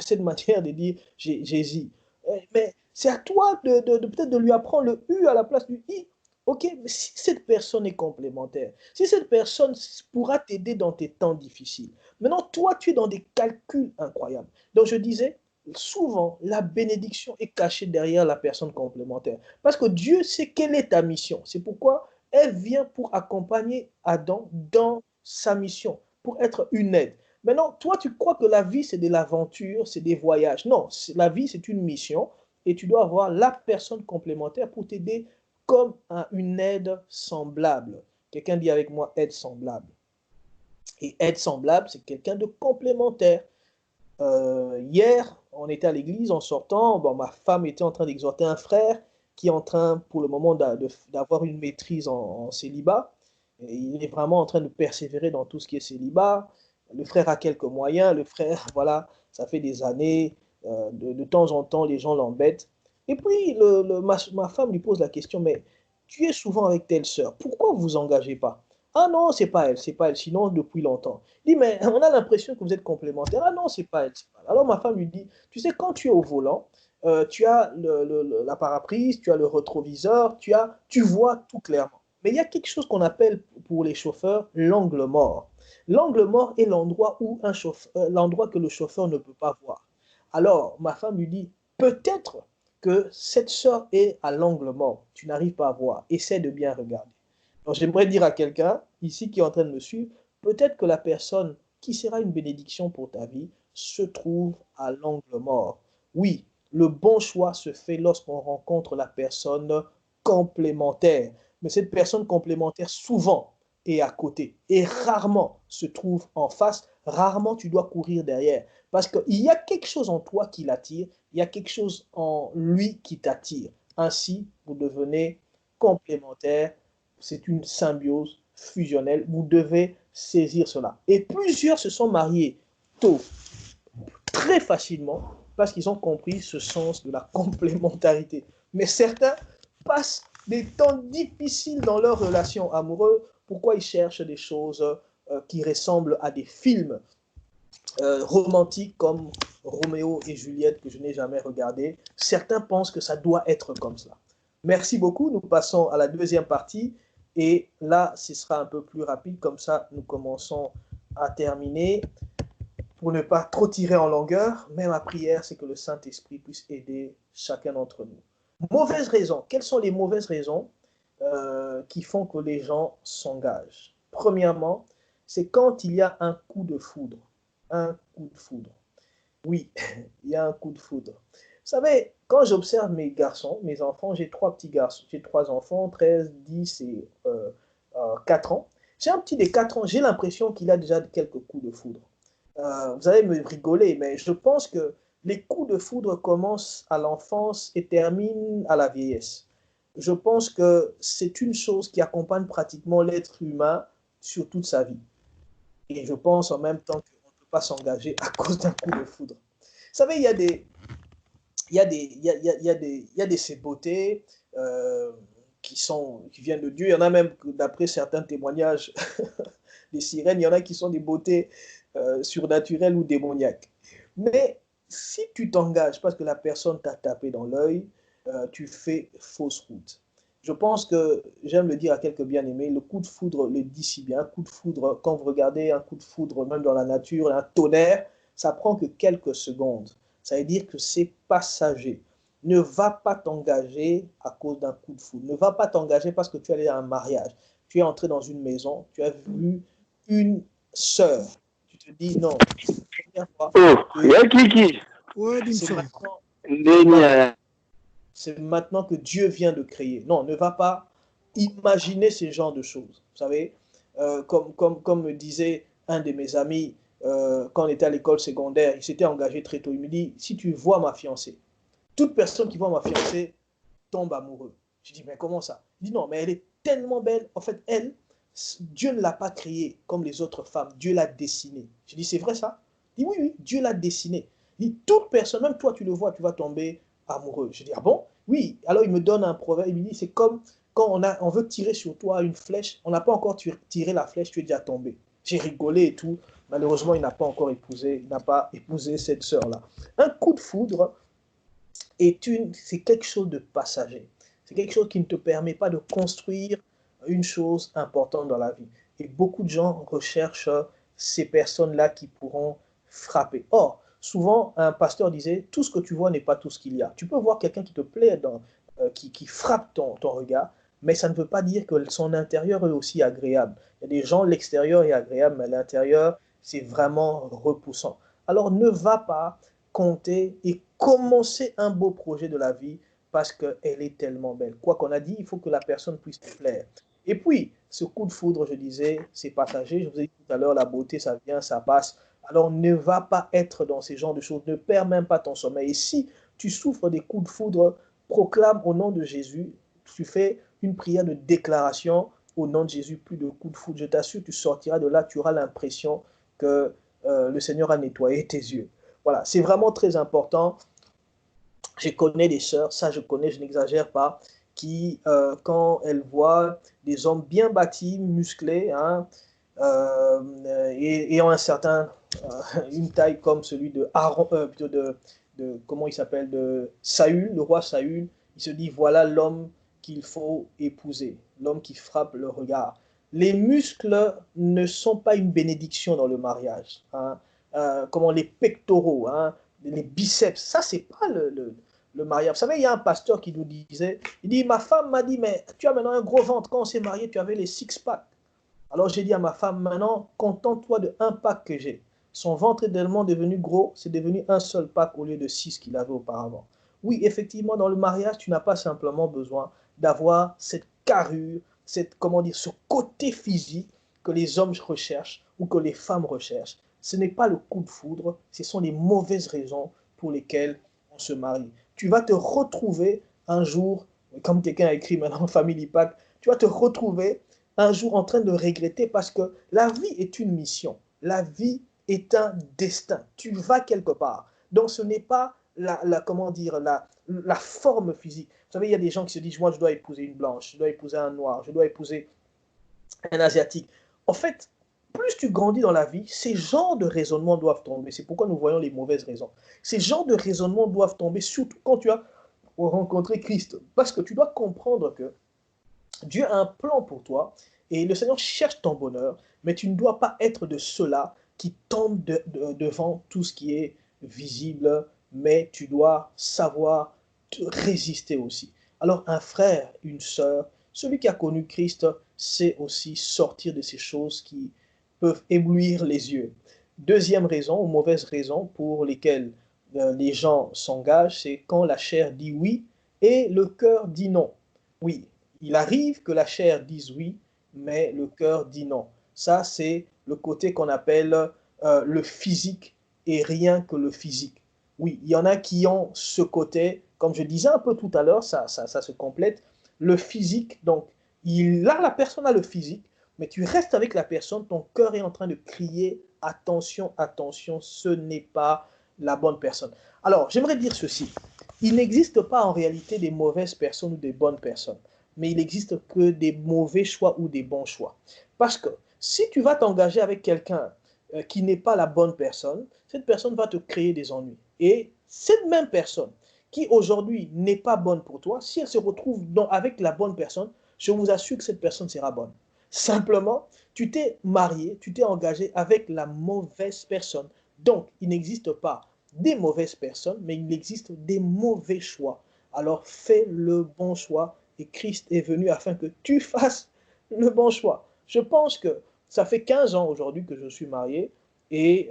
cette manière de dire Jésus, mais c'est à toi peut-être de lui apprendre le U à la place du I. Ok, mais si cette personne est complémentaire, si cette personne pourra t'aider dans tes temps difficiles, maintenant toi tu es dans des calculs incroyables. Donc je disais, souvent la bénédiction est cachée derrière la personne complémentaire. Parce que Dieu sait quelle est ta mission. C'est pourquoi elle vient pour accompagner Adam dans sa mission, pour être une aide. Maintenant, toi tu crois que la vie c'est de l'aventure, c'est des voyages. Non, la vie c'est une mission et tu dois avoir la personne complémentaire pour t'aider comme une aide semblable. Quelqu'un dit avec moi aide semblable. Et aide semblable, c'est quelqu'un de complémentaire. Hier, on était à l'église en sortant. Bon, ma femme était en train d'exhorter un frère qui est en train, pour le moment, d'avoir une maîtrise en célibat. Et il est vraiment en train de persévérer dans tout ce qui est célibat. Le frère a quelques moyens, le frère, voilà, ça fait des années, de temps en temps, les gens l'embêtent. Et puis, ma femme lui pose la question, mais tu es souvent avec telle sœur, pourquoi vous vous engagez pas? Ah non, c'est pas elle, sinon depuis longtemps. Il dit, mais on a l'impression que vous êtes complémentaires. Ah non, c'est pas elle, c'est pas elle. Alors ma femme lui dit, tu sais, quand tu es au volant, tu as la paraprise, tu as le rétroviseur, tu vois tout clairement. Mais il y a quelque chose qu'on appelle pour les chauffeurs l'angle mort. L'angle mort est l'endroit que le chauffeur ne peut pas voir. Alors, ma femme lui dit, peut-être que cette sœur est à l'angle mort. Tu n'arrives pas à voir. Essaie de bien regarder. Donc, j'aimerais dire à quelqu'un ici qui est en train de me suivre, peut-être que la personne qui sera une bénédiction pour ta vie se trouve à l'angle mort. Oui, le bon choix se fait lorsqu'on rencontre la personne complémentaire. Mais cette personne complémentaire, souvent, est à côté et rarement se trouve en face. Rarement, tu dois courir derrière. Parce qu'il y a quelque chose en toi qui l'attire, il y a quelque chose en lui qui t'attire. Ainsi, vous devenez complémentaires. C'est une symbiose fusionnelle. Vous devez saisir cela. Et plusieurs se sont mariés tôt, très facilement, parce qu'ils ont compris ce sens de la complémentarité. Mais certains passent des temps difficiles dans leur relation amoureuse. Pourquoi ils cherchent des choses qui ressemblent à des films romantiques comme Roméo et Juliette que je n'ai jamais regardé? Certains pensent que ça doit être comme cela. Merci beaucoup. Nous passons à la deuxième partie. Et là, ce sera un peu plus rapide. Comme ça, nous commençons à terminer. Pour ne pas trop tirer en longueur, mais ma prière, c'est que le Saint-Esprit puisse aider chacun d'entre nous. Mauvaises raisons. Quelles sont les mauvaises raisons qui font que les gens s'engagent? Premièrement, c'est quand il y a un coup de foudre. Un coup de foudre. Oui, il y a un coup de foudre. Vous savez, quand j'observe mes garçons, mes enfants, j'ai trois petits garçons, j'ai trois enfants, 13, 10 et 4 ans. J'ai un petit de 4 ans, j'ai l'impression qu'il a déjà quelques coups de foudre. Vous allez me rigoler, mais je pense que les coups de foudre commencent à l'enfance et terminent à la vieillesse. Je pense que c'est une chose qui accompagne pratiquement l'être humain sur toute sa vie. Et je pense en même temps qu'on ne peut pas s'engager à cause d'un coup de foudre. Vous savez, il y a des ces beautés qui viennent de Dieu. Il y en a même, d'après certains témoignages des sirènes, il y en a qui sont des beautés surnaturelles ou démoniaques. Mais si tu t'engages parce que la personne t'a tapé dans l'œil, tu fais fausse route. Je pense que, j'aime le dire à quelques bien-aimés, le coup de foudre le dit si bien. Un coup de foudre, quand vous regardez un coup de foudre, même dans la nature, un tonnerre, ça prend que quelques secondes. Ça veut dire que c'est passager. Ne va pas t'engager à cause d'un coup de foudre. Ne va pas t'engager parce que tu es allé à un mariage. Tu es entré dans une maison, tu as vu une sœur. Tu te dis non, c'est la première fois Oh, que il y a Kiki. Ouais, c'est Dimson. maintenant, c'est maintenant, Ndenia. c'est maintenant que Dieu vient de créer. Non, ne va pas imaginer ce genre de choses. Vous savez, comme me disait un de mes amis quand on était à l'école secondaire, il s'était engagé très tôt. Il me dit, si tu vois ma fiancée, toute personne qui voit ma fiancée tombe amoureux. Je dis, mais comment ça? Il dit, non, mais elle est tellement belle. En fait, elle, Dieu ne l'a pas créée comme les autres femmes. Dieu l'a dessinée. Je dis, c'est vrai ça? Il dit, oui, oui, Dieu l'a dessinée. Il dit, toute personne, même toi, tu le vois, tu vas tomber amoureux. Je dis, ah bon? Oui. Alors, il me donne un proverbe. Il me dit, c'est comme quand on veut tirer sur toi une flèche, on n'a pas encore tiré la flèche, tu es déjà tombé. J'ai rigolé et tout. Malheureusement, il n'a pas encore épousé, il n'a pas épousé cette sœur-là. Un coup de foudre, c'est quelque chose de passager. C'est quelque chose qui ne te permet pas de construire une chose importante dans la vie. Et beaucoup de gens recherchent ces personnes-là qui pourront frapper. Or, souvent, un pasteur disait, tout ce que tu vois n'est pas tout ce qu'il y a. Tu peux voir quelqu'un qui te plaît, qui frappe ton regard, mais ça ne veut pas dire que son intérieur est aussi agréable. Il y a des gens, l'extérieur est agréable, mais l'intérieur, c'est vraiment repoussant. Alors, ne va pas compter et commencer un beau projet de la vie parce qu'elle est tellement belle. Quoi qu'on a dit, il faut que la personne puisse te plaire. Et puis, ce coup de foudre, je disais, c'est passager. Je vous ai dit tout à l'heure, la beauté, ça vient, ça passe. Alors, ne va pas être dans ces genres de choses. Ne perds même pas ton sommeil. Et si tu souffres des coups de foudre, proclame au nom de Jésus, tu fais une prière de déclaration au nom de Jésus, plus de coups de foudre. Je t'assure, tu sortiras de là, tu auras l'impression que le Seigneur a nettoyé tes yeux. Voilà, c'est vraiment très important. Je connais des sœurs, ça je connais, je n'exagère pas, qui, quand elles voient des hommes bien bâtis, musclés, hein, et ont une taille comme celui de Aaron, plutôt comment il s'appelle, de Saül, le roi Saül, il se dit, voilà l'homme qu'il faut épouser, l'homme qui frappe le regard. Les muscles ne sont pas une bénédiction dans le mariage. Hein. Comment les pectoraux, hein, les biceps, ça c'est pas le mariage. Vous savez, il y a un pasteur qui nous disait, il dit, ma femme m'a dit, mais tu as maintenant un gros ventre, quand on s'est marié, tu avais les six-packs. Alors j'ai dit à ma femme, maintenant, contente-toi de un pack que j'ai. Son ventre est tellement devenu gros, c'est devenu un seul pack au lieu de 6 qu'il avait auparavant. Oui, effectivement, dans le mariage, tu n'as pas simplement besoin d'avoir cette carrure, comment dire, ce côté physique que les hommes recherchent ou que les femmes recherchent. Ce n'est pas le coup de foudre, ce sont les mauvaises raisons pour lesquelles on se marie. Tu vas te retrouver un jour, comme quelqu'un a écrit maintenant Family Pack, tu vas te retrouver un jour en train de regretter parce que la vie est une mission. La vie est un destin. Tu vas quelque part. Donc ce n'est pas comment dire, la forme physique. Vous savez, il y a des gens qui se disent, moi je dois épouser une blanche, je dois épouser un noir, je dois épouser un asiatique. En fait, plus tu grandis dans la vie, ces genres de raisonnements doivent tomber. C'est pourquoi nous voyons les mauvaises raisons. Ces genres de raisonnements doivent tomber, surtout quand tu as rencontré Christ. Parce que tu dois comprendre que Dieu a un plan pour toi et le Seigneur cherche ton bonheur, mais tu ne dois pas être de ceux-là qui tombent devant tout ce qui est visible, mais tu dois savoir te résister aussi. Alors un frère, une sœur, celui qui a connu Christ, sait aussi sortir de ces choses qui peuvent éblouir les yeux. Deuxième raison, ou mauvaise raison pour lesquelles les gens s'engagent, c'est quand la chair dit oui et le cœur dit non. Oui, il arrive que la chair dise oui, mais le cœur dit non. Ça, c'est le côté qu'on appelle le physique et rien que le physique. Oui, il y en a qui ont ce côté, comme je disais un peu tout à l'heure, ça se complète, le physique. Donc, la personne a le physique, mais tu restes avec la personne, ton cœur est en train de crier, attention, attention, ce n'est pas la bonne personne. Alors, j'aimerais dire ceci. Il n'existe pas en réalité des mauvaises personnes ou des bonnes personnes, mais il n'existe que des mauvais choix ou des bons choix. Parce que si tu vas t'engager avec quelqu'un qui n'est pas la bonne personne, cette personne va te créer des ennuis. Et cette même personne qui aujourd'hui n'est pas bonne pour toi, si elle se retrouve avec la bonne personne, je vous assure que cette personne sera bonne. Simplement, tu t'es marié, tu t'es engagé avec la mauvaise personne. Donc, il n'existe pas des mauvaises personnes, mais il existe des mauvais choix. Alors, fais le bon choix et Christ est venu afin que tu fasses le bon choix. Je pense que ça fait 15 ans aujourd'hui que je suis marié et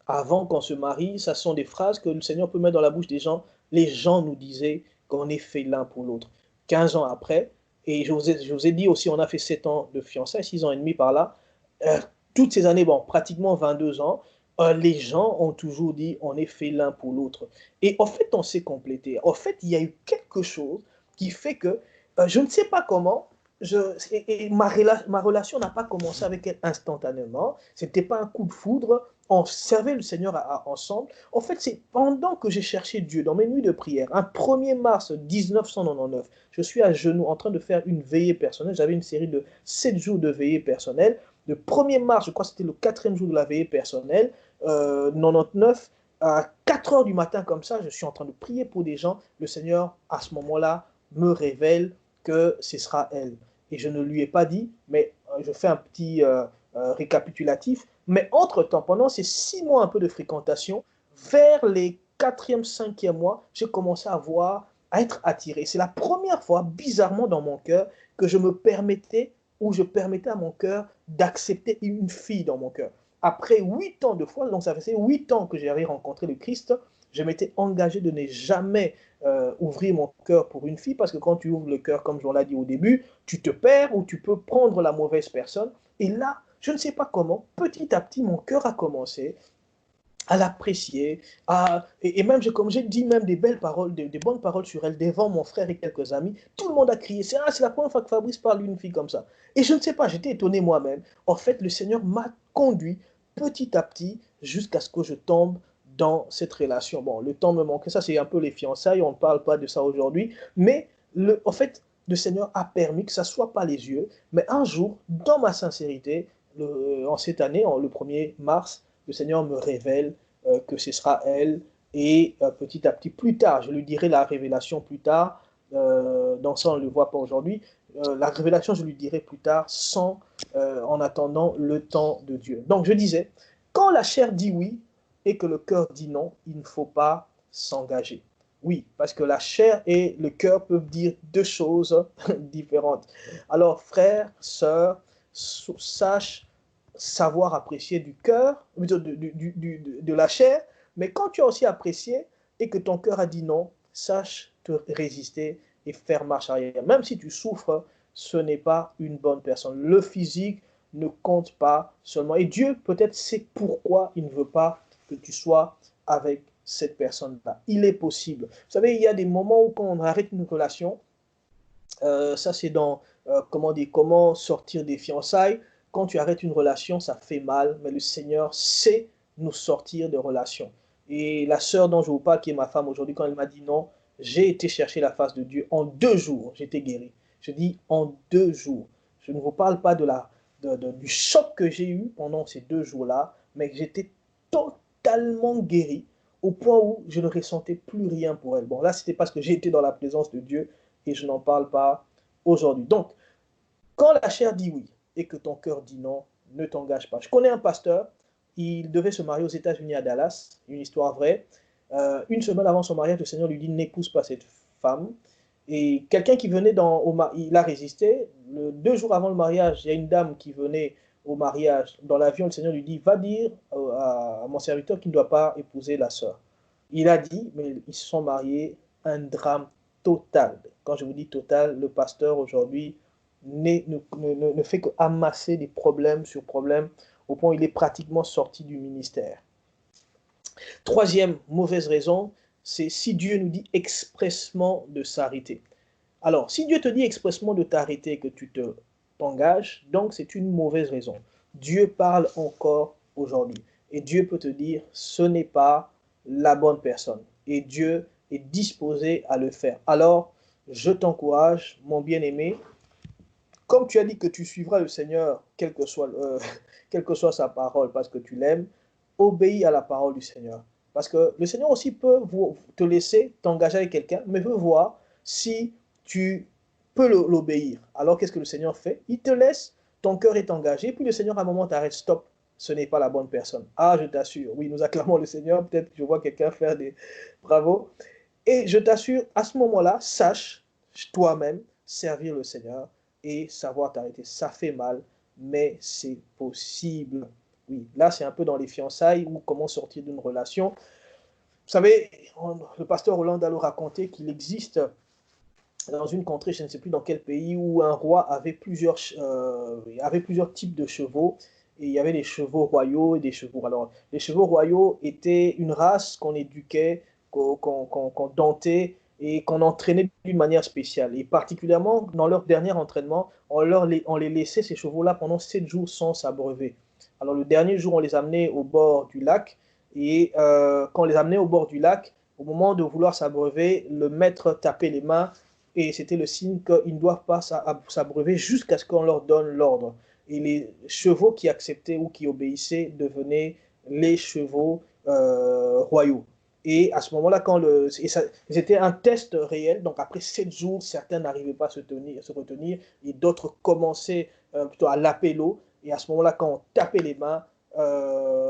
avant qu'on se marie, ça sont des phrases que le Seigneur peut mettre dans la bouche des gens. Les gens nous disaient qu'on est fait l'un pour l'autre. 15 ans après, et je vous ai dit aussi, on a fait 7 ans de fiançailles, 6 ans et demi par là. Toutes ces années, bon, pratiquement 22 ans, les gens ont toujours dit on est fait l'un pour l'autre. Et en fait, on s'est complété. En fait, il y a eu quelque chose qui fait que je ne sais pas comment, ma relation n'a pas commencé avec elle instantanément. Ce n'était pas un coup de foudre. On servait le Seigneur ensemble. En fait, c'est pendant que j'ai cherché Dieu dans mes nuits de prière, un 1er mars 1999, je suis à genoux en train de faire une veillée personnelle. J'avais une série de 7 jours de veillée personnelle. Le 1er mars, je crois que c'était le 4e jour de la veillée personnelle, 99, à 4 heures du matin comme ça, je suis en train de prier pour des gens. Le Seigneur, à ce moment-là, me révèle que ce sera elle. Et je ne lui ai pas dit, mais je fais un petit récapitulatif. Mais entre-temps, pendant ces 6 mois un peu de fréquentation, vers les 4e, 5e mois, j'ai commencé à être attiré. C'est la première fois, bizarrement dans mon cœur, que je me permettais, ou je permettais à mon cœur d'accepter une fille dans mon cœur. Après 8 ans de foi, donc ça faisait 8 ans que j'avais rencontré le Christ, je m'étais engagé de ne jamais ouvrir mon cœur pour une fille, parce que quand tu ouvres le cœur, comme je l'ai dit au début, tu te perds ou tu peux prendre la mauvaise personne. Et là, je ne sais pas comment, petit à petit, mon cœur a commencé à l'apprécier, et même, comme j'ai dit, même des belles paroles, des bonnes paroles sur elle devant mon frère et quelques amis. Tout le monde a crié, c'est la première fois que Fabrice parle d'une fille comme ça. Et je ne sais pas, j'étais étonné moi-même. En fait, le Seigneur m'a conduit petit à petit jusqu'à ce que je tombe dans cette relation. Bon, le temps me manquait, ça c'est un peu les fiançailles, on ne parle pas de ça aujourd'hui, mais en fait, le Seigneur a permis que ça ne soit pas les yeux, mais un jour, dans ma sincérité, en cette année, le 1er mars, le Seigneur me révèle que ce sera elle. Et petit à petit, plus tard, je lui dirai la révélation plus tard. Donc ça, on ne le voit pas aujourd'hui. La révélation, je lui dirai plus tard, en attendant le temps de Dieu. Donc je disais, quand la chair dit oui et que le cœur dit non, il ne faut pas s'engager. Oui, parce que la chair et le cœur peuvent dire deux choses différentes. Alors, frère, sœur, sache savoir apprécier du cœur, de la chair, mais quand tu as aussi apprécié et que ton cœur a dit non, sache te résister et faire marche arrière. Même si tu souffres, ce n'est pas une bonne personne. Le physique ne compte pas seulement. Et Dieu peut-être sait pourquoi il ne veut pas que tu sois avec cette personne-là. Il est possible. Vous savez, il y a des moments où quand on arrête une relation, ça c'est dans comment sortir des fiançailles. Quand tu arrêtes une relation, ça fait mal, mais le Seigneur sait nous sortir de relations. Et la sœur dont je vous parle, qui est ma femme aujourd'hui, quand elle m'a dit non, j'ai été chercher la face de Dieu. En 2 jours, j'étais guéri. Je dis en 2 jours. Je ne vous parle pas du choc que j'ai eu pendant ces 2 jours-là, mais que j'étais totalement guéri au point où je ne ressentais plus rien pour elle. Bon, là, c'était parce que j'ai été dans la présence de Dieu et je n'en parle pas aujourd'hui. Donc, quand la chair dit oui et que ton cœur dit non, ne t'engage pas. Je connais un pasteur, il devait se marier aux États-Unis à Dallas, une histoire vraie. Une semaine avant son mariage, le Seigneur lui dit n'épouse pas cette femme. Et quelqu'un qui venait il a résisté. 2 jours avant le mariage, il y a une dame qui venait au mariage. Dans l'avion, le Seigneur lui dit va dire à mon serviteur qu'il ne doit pas épouser la sœur. Il a dit, mais ils se sont mariés, un drame total. Quand je vous dis total, le pasteur aujourd'hui ne fait qu'amasser des problèmes sur problèmes au point où il est pratiquement sorti du ministère. Troisième mauvaise raison, c'est si Dieu nous dit expressement de s'arrêter. Alors, si Dieu te dit expressement de t'arrêter, que tu t'engages, donc c'est une mauvaise raison. Dieu parle encore aujourd'hui. Et Dieu peut te dire, ce n'est pas la bonne personne. Et Dieu est disposé à le faire. Alors, je t'encourage, mon bien-aimé, comme tu as dit que tu suivras le Seigneur, quelle que soit sa parole, parce que tu l'aimes, obéis à la parole du Seigneur. Parce que le Seigneur aussi peut te laisser t'engager avec quelqu'un, mais veut voir si tu peux l'obéir. Alors qu'est-ce que le Seigneur fait? Il te laisse, ton cœur est engagé, puis le Seigneur à un moment t'arrête, stop, ce n'est pas la bonne personne. Ah, je t'assure, oui, nous acclamons le Seigneur, peut-être que je vois quelqu'un faire des bravos. Et je t'assure, à ce moment-là, sache toi-même servir le Seigneur et savoir t'arrêter. Ça fait mal, mais c'est possible. Oui, là, c'est un peu dans les fiançailles ou comment sortir d'une relation. Vous savez, le pasteur Hollande a raconté qu'il existe dans une contrée, je ne sais plus dans quel pays, où un roi avait plusieurs types de chevaux. Et il y avait des chevaux royaux et des chevaux. Alors, les chevaux royaux étaient une race qu'on éduquait, qu'on dentait et qu'on entraînait d'une manière spéciale. Et particulièrement, dans leur dernier entraînement, on les laissait, ces chevaux-là, pendant 7 jours sans s'abreuver. Alors, le dernier jour, on les amenait au bord du lac. Et quand on les amenait au bord du lac, au moment de vouloir s'abreuver, le maître tapait les mains et c'était le signe qu'ils ne doivent pas s'abreuver jusqu'à ce qu'on leur donne l'ordre. Et les chevaux qui acceptaient ou qui obéissaient devenaient les chevaux royaux. Et à ce moment-là, c'était un test réel. Donc après 7 jours, certains n'arrivaient pas à se retenir et d'autres commençaient plutôt à laper l'eau. Et à ce moment-là, quand on tapait les mains,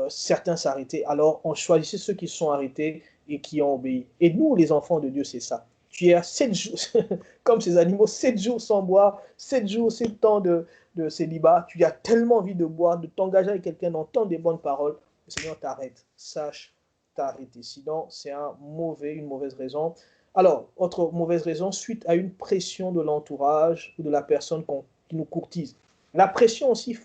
certains s'arrêtaient. Alors on choisissait ceux qui se sont arrêtés et qui ont obéi. Et nous, les enfants de Dieu, c'est ça. Tu es à 7 jours, comme ces animaux, 7 jours sans boire, 7 jours, c'est le temps de célibat. Tu as tellement envie de boire, de t'engager avec quelqu'un, d'entendre des bonnes paroles. Le Seigneur t'arrête. Sache t'arrêter. Sinon, c'est une mauvaise raison. Alors, autre mauvaise raison, suite à une pression de l'entourage ou de la personne qui nous courtise. La pression aussi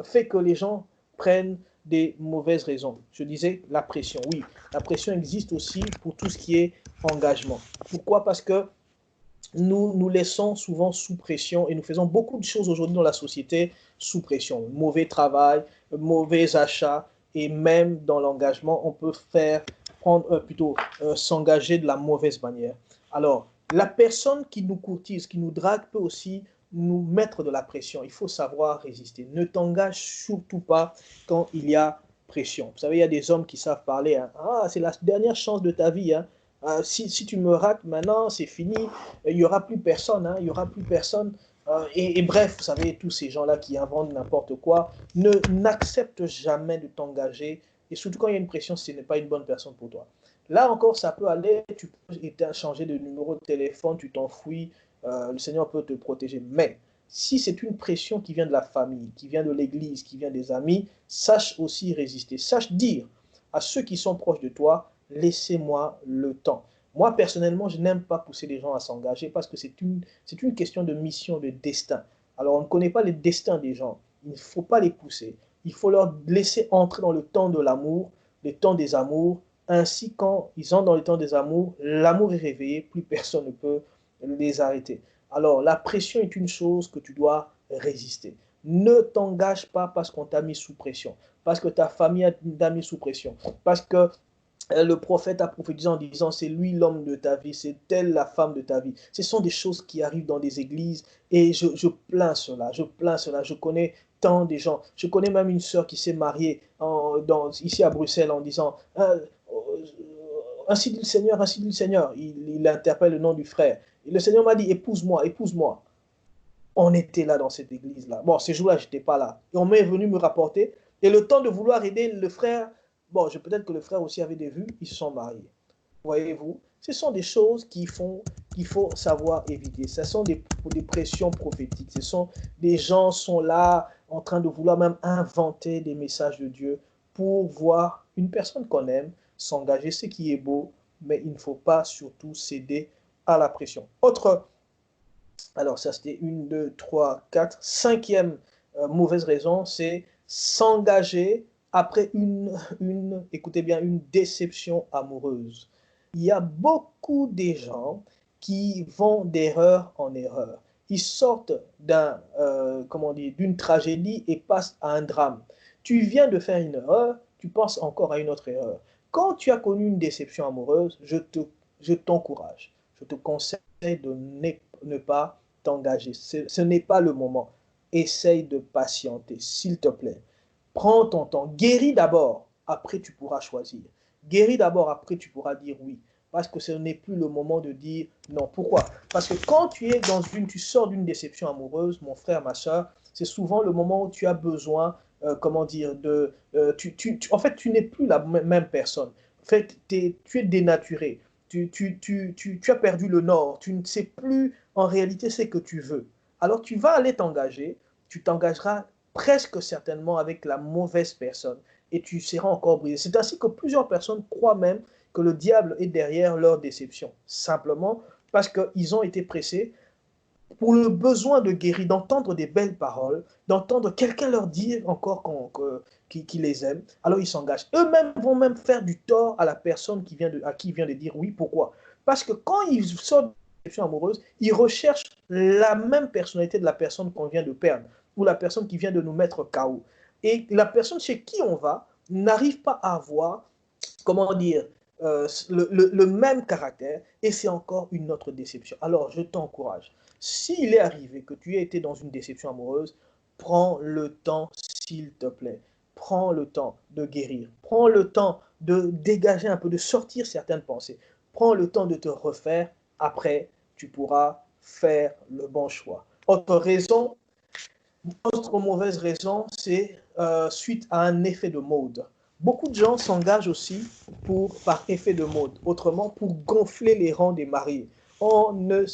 fait que les gens prennent des mauvaises raisons. Je disais la pression. Oui, la pression existe aussi pour tout ce qui est engagement. Pourquoi? Parce que nous nous laissons souvent sous pression et nous faisons beaucoup de choses aujourd'hui dans la société sous pression. Mauvais travail, mauvais achat et même dans l'engagement, on peut s'engager de la mauvaise manière. Alors, la personne qui nous courtise, qui nous drague peut aussi nous mettre de la pression. Il faut savoir résister. Ne t'engage surtout pas quand il y a pression. Vous savez, il y a des hommes qui savent parler. Hein. Ah, c'est la dernière chance de ta vie. Hein. Si tu me rates maintenant, c'est fini. Il n'y aura plus personne. Hein. Il n'y aura plus personne. Et bref, vous savez, tous ces gens-là qui inventent n'importe quoi, n'acceptent jamais de t'engager. Et surtout quand il y a une pression, ce n'est pas une bonne personne pour toi. Là encore, ça peut aller. Tu peux changer de numéro de téléphone, tu t'enfuis. Le Seigneur peut te protéger. Mais si c'est une pression qui vient de la famille, qui vient de l'église, qui vient des amis, sache aussi résister. Sache dire à ceux qui sont proches de toi, laissez-moi le temps. Moi, personnellement, je n'aime pas pousser les gens à s'engager parce que c'est une question de mission, de destin. Alors, on ne connaît pas le destin des gens. Il ne faut pas les pousser. Il faut leur laisser entrer dans le temps de l'amour, le temps des amours. Ainsi, quand ils entrent dans le temps des amours, l'amour est réveillé, plus personne ne peut les arrêter. Alors, la pression est une chose que tu dois résister. Ne t'engage pas parce qu'on t'a mis sous pression, parce que ta famille t'a mis sous pression, parce que le prophète a prophétisé en disant c'est lui l'homme de ta vie, c'est elle la femme de ta vie. Ce sont des choses qui arrivent dans des églises et je plains cela, je plains cela. Je connais tant de gens. Je connais même une sœur qui s'est mariée ici à Bruxelles en disant ainsi dit le Seigneur, ainsi dit le Seigneur. Il interpelle le nom du frère. Et le Seigneur m'a dit épouse-moi, épouse-moi. On était là dans cette église-là. Bon, ces jours-là, je n'étais pas là. Et on m'est venu me rapporter. Et le temps de vouloir aider le frère, bon, peut-être que le frère aussi avait des vues, ils se sont mariés. Voyez-vous, ce sont des choses qu'il faut savoir éviter. Ce sont des pressions prophétiques. Ce sont des gens qui sont là en train de vouloir même inventer des messages de Dieu pour voir une personne qu'on aime s'engager, ce qui est beau, mais il ne faut pas surtout céder à la pression. Alors ça c'était 1, 2, 3, 4. Cinquième mauvaise raison, c'est s'engager après écoutez bien, une déception amoureuse. Il y a beaucoup de gens qui vont d'erreur en erreur. Ils sortent d'une tragédie et passent à un drame. Tu viens de faire une erreur, tu penses encore à une autre erreur. Quand tu as connu une déception amoureuse, je t'encourage, je te conseille de ne pas t'engager. Ce n'est pas le moment. Essaye de patienter, s'il te plaît. Prends ton temps. Guéris d'abord, après tu pourras choisir. Guéris d'abord, après tu pourras dire oui. Parce que ce n'est plus le moment de dire non. Pourquoi? Parce que quand tu sors d'une déception amoureuse, mon frère, ma soeur, c'est souvent le moment où tu as besoin, en fait, tu n'es plus la même personne. En fait, tu es dénaturé. Tu as perdu le nord. Tu ne sais plus en réalité ce que tu veux. Alors tu vas aller t'engager. Tu t'engageras presque certainement avec la mauvaise personne et tu seras encore brisé. C'est ainsi que plusieurs personnes croient même que le diable est derrière leur déception, simplement parce qu'ils ont été pressés pour le besoin de guérir, d'entendre des belles paroles, d'entendre quelqu'un leur dire encore qui les aime. Alors ils s'engagent. Eux-mêmes vont même faire du tort à la personne à qui vient de dire oui. Pourquoi? Parce que quand ils sortent de déception amoureuse, ils recherchent la même personnalité de la personne qu'on vient de perdre ou la personne qui vient de nous mettre KO. Et la personne chez qui on va n'arrive pas à avoir, comment dire, le même caractère et c'est encore une autre déception. Alors, je t'encourage. S'il est arrivé que tu aies été dans une déception amoureuse, prends le temps, s'il te plaît. Prends le temps de guérir. Prends le temps de dégager un peu, de sortir certaines pensées. Prends le temps de te refaire. Après, tu pourras faire le bon choix. Autre mauvaise raison, c'est suite à un effet de mode. Beaucoup de gens s'engagent aussi par effet de mode, autrement pour gonfler les rangs des mariés. On ne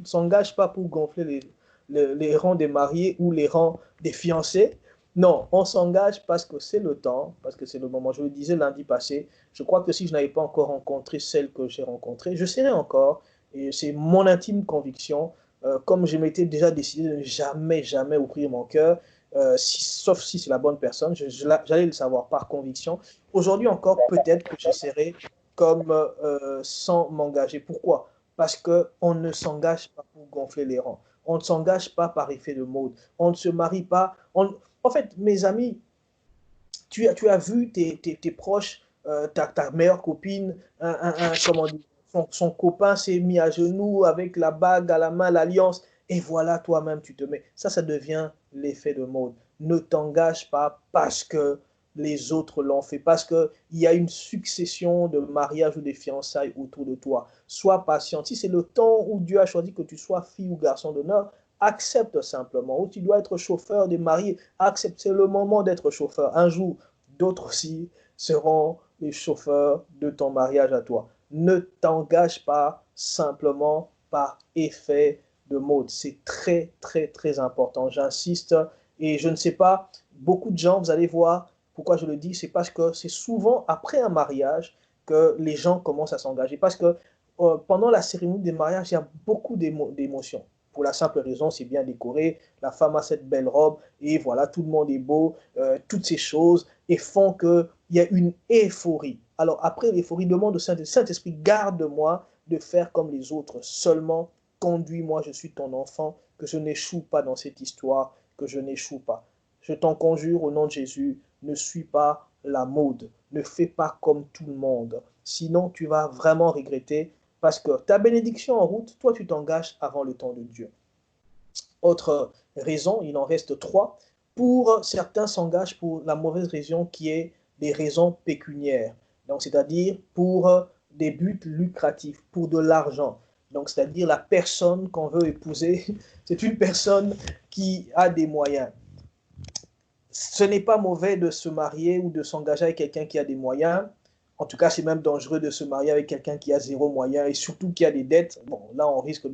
s'engage pas pour gonfler les rangs des mariés ou les rangs des fiancés. Non, on s'engage parce que c'est le temps, parce que c'est le moment. Je le disais lundi passé, je crois que si je n'avais pas encore rencontré celle que j'ai rencontrée, je serais encore, et c'est mon intime conviction, comme je m'étais déjà décidé de ne jamais, jamais ouvrir mon cœur, sauf si c'est la bonne personne, j'allais le savoir par conviction. Aujourd'hui encore, peut-être que j'essaierai comme sans m'engager. Pourquoi? Parce qu'on ne s'engage pas pour gonfler les rangs. On ne s'engage pas par effet de mode. On ne se marie pas. En fait, mes amis, tu as vu tes proches, ta meilleure copine, comment dire, son copain s'est mis à genoux avec la bague à la main, l'alliance, et voilà, toi-même, tu te mets. Ça devient l'effet de mode. Ne t'engage pas parce que les autres l'ont fait, parce qu'il y a une succession de mariages ou de fiançailles autour de toi. Sois patient. Si c'est le temps où Dieu a choisi que tu sois fille ou garçon d'honneur, accepte simplement. Ou tu dois être chauffeur des mariés, accepte. C'est le moment d'être chauffeur. Un jour, d'autres aussi seront les chauffeurs de ton mariage à toi. Ne t'engage pas simplement par effet de mode. C'est très, très, très important. J'insiste. Et je ne sais pas, beaucoup de gens, vous allez voir, pourquoi je le dis, c'est parce que c'est souvent après un mariage que les gens commencent à s'engager. Parce que pendant la cérémonie des mariages, il y a beaucoup d'émotions. Pour la simple raison, c'est bien décoré, la femme a cette belle robe, et voilà, tout le monde est beau, toutes ces choses, et font qu'il y a une euphorie. Alors après l'euphorie, demande au Saint-Esprit, garde-moi de faire comme les autres, seulement conduis-moi, je suis ton enfant, que je n'échoue pas dans cette histoire, que je n'échoue pas. Je t'en conjure au nom de Jésus, ne suis pas la mode, ne fais pas comme tout le monde, sinon tu vas vraiment regretter parce que ta bénédiction en route, toi tu t'engages avant le temps de Dieu. Autre raison, il en reste trois. Pour certains s'engagent pour la mauvaise raison qui est des raisons pécuniaires. Donc, c'est-à-dire pour des buts lucratifs, pour de l'argent. Donc, c'est-à-dire la personne qu'on veut épouser, c'est une personne qui a des moyens. Ce n'est pas mauvais de se marier ou de s'engager avec quelqu'un qui a des moyens. En tout cas, c'est même dangereux de se marier avec quelqu'un qui a zéro moyen et surtout qui a des dettes. Bon, là, on risque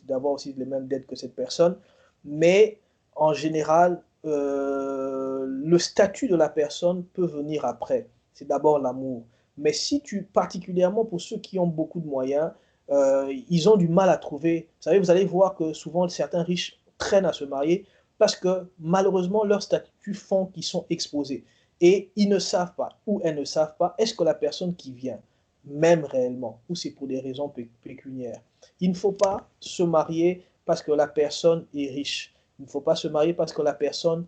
d'avoir aussi les mêmes dettes que cette personne. Mais en général, le statut de la personne peut venir après. C'est d'abord l'amour. Mais si particulièrement pour ceux qui ont beaucoup de moyens, ils ont du mal à trouver. Vous savez, vous allez voir que souvent certains riches traînent à se marier parce que malheureusement, leurs statuts font qu'ils sont exposés. Et ils ne savent pas, ou elles ne savent pas, est-ce que la personne qui vient m'aime réellement, ou c'est pour des raisons pécuniaires. Il ne faut pas se marier parce que la personne est riche. Il ne faut pas se marier parce que la personne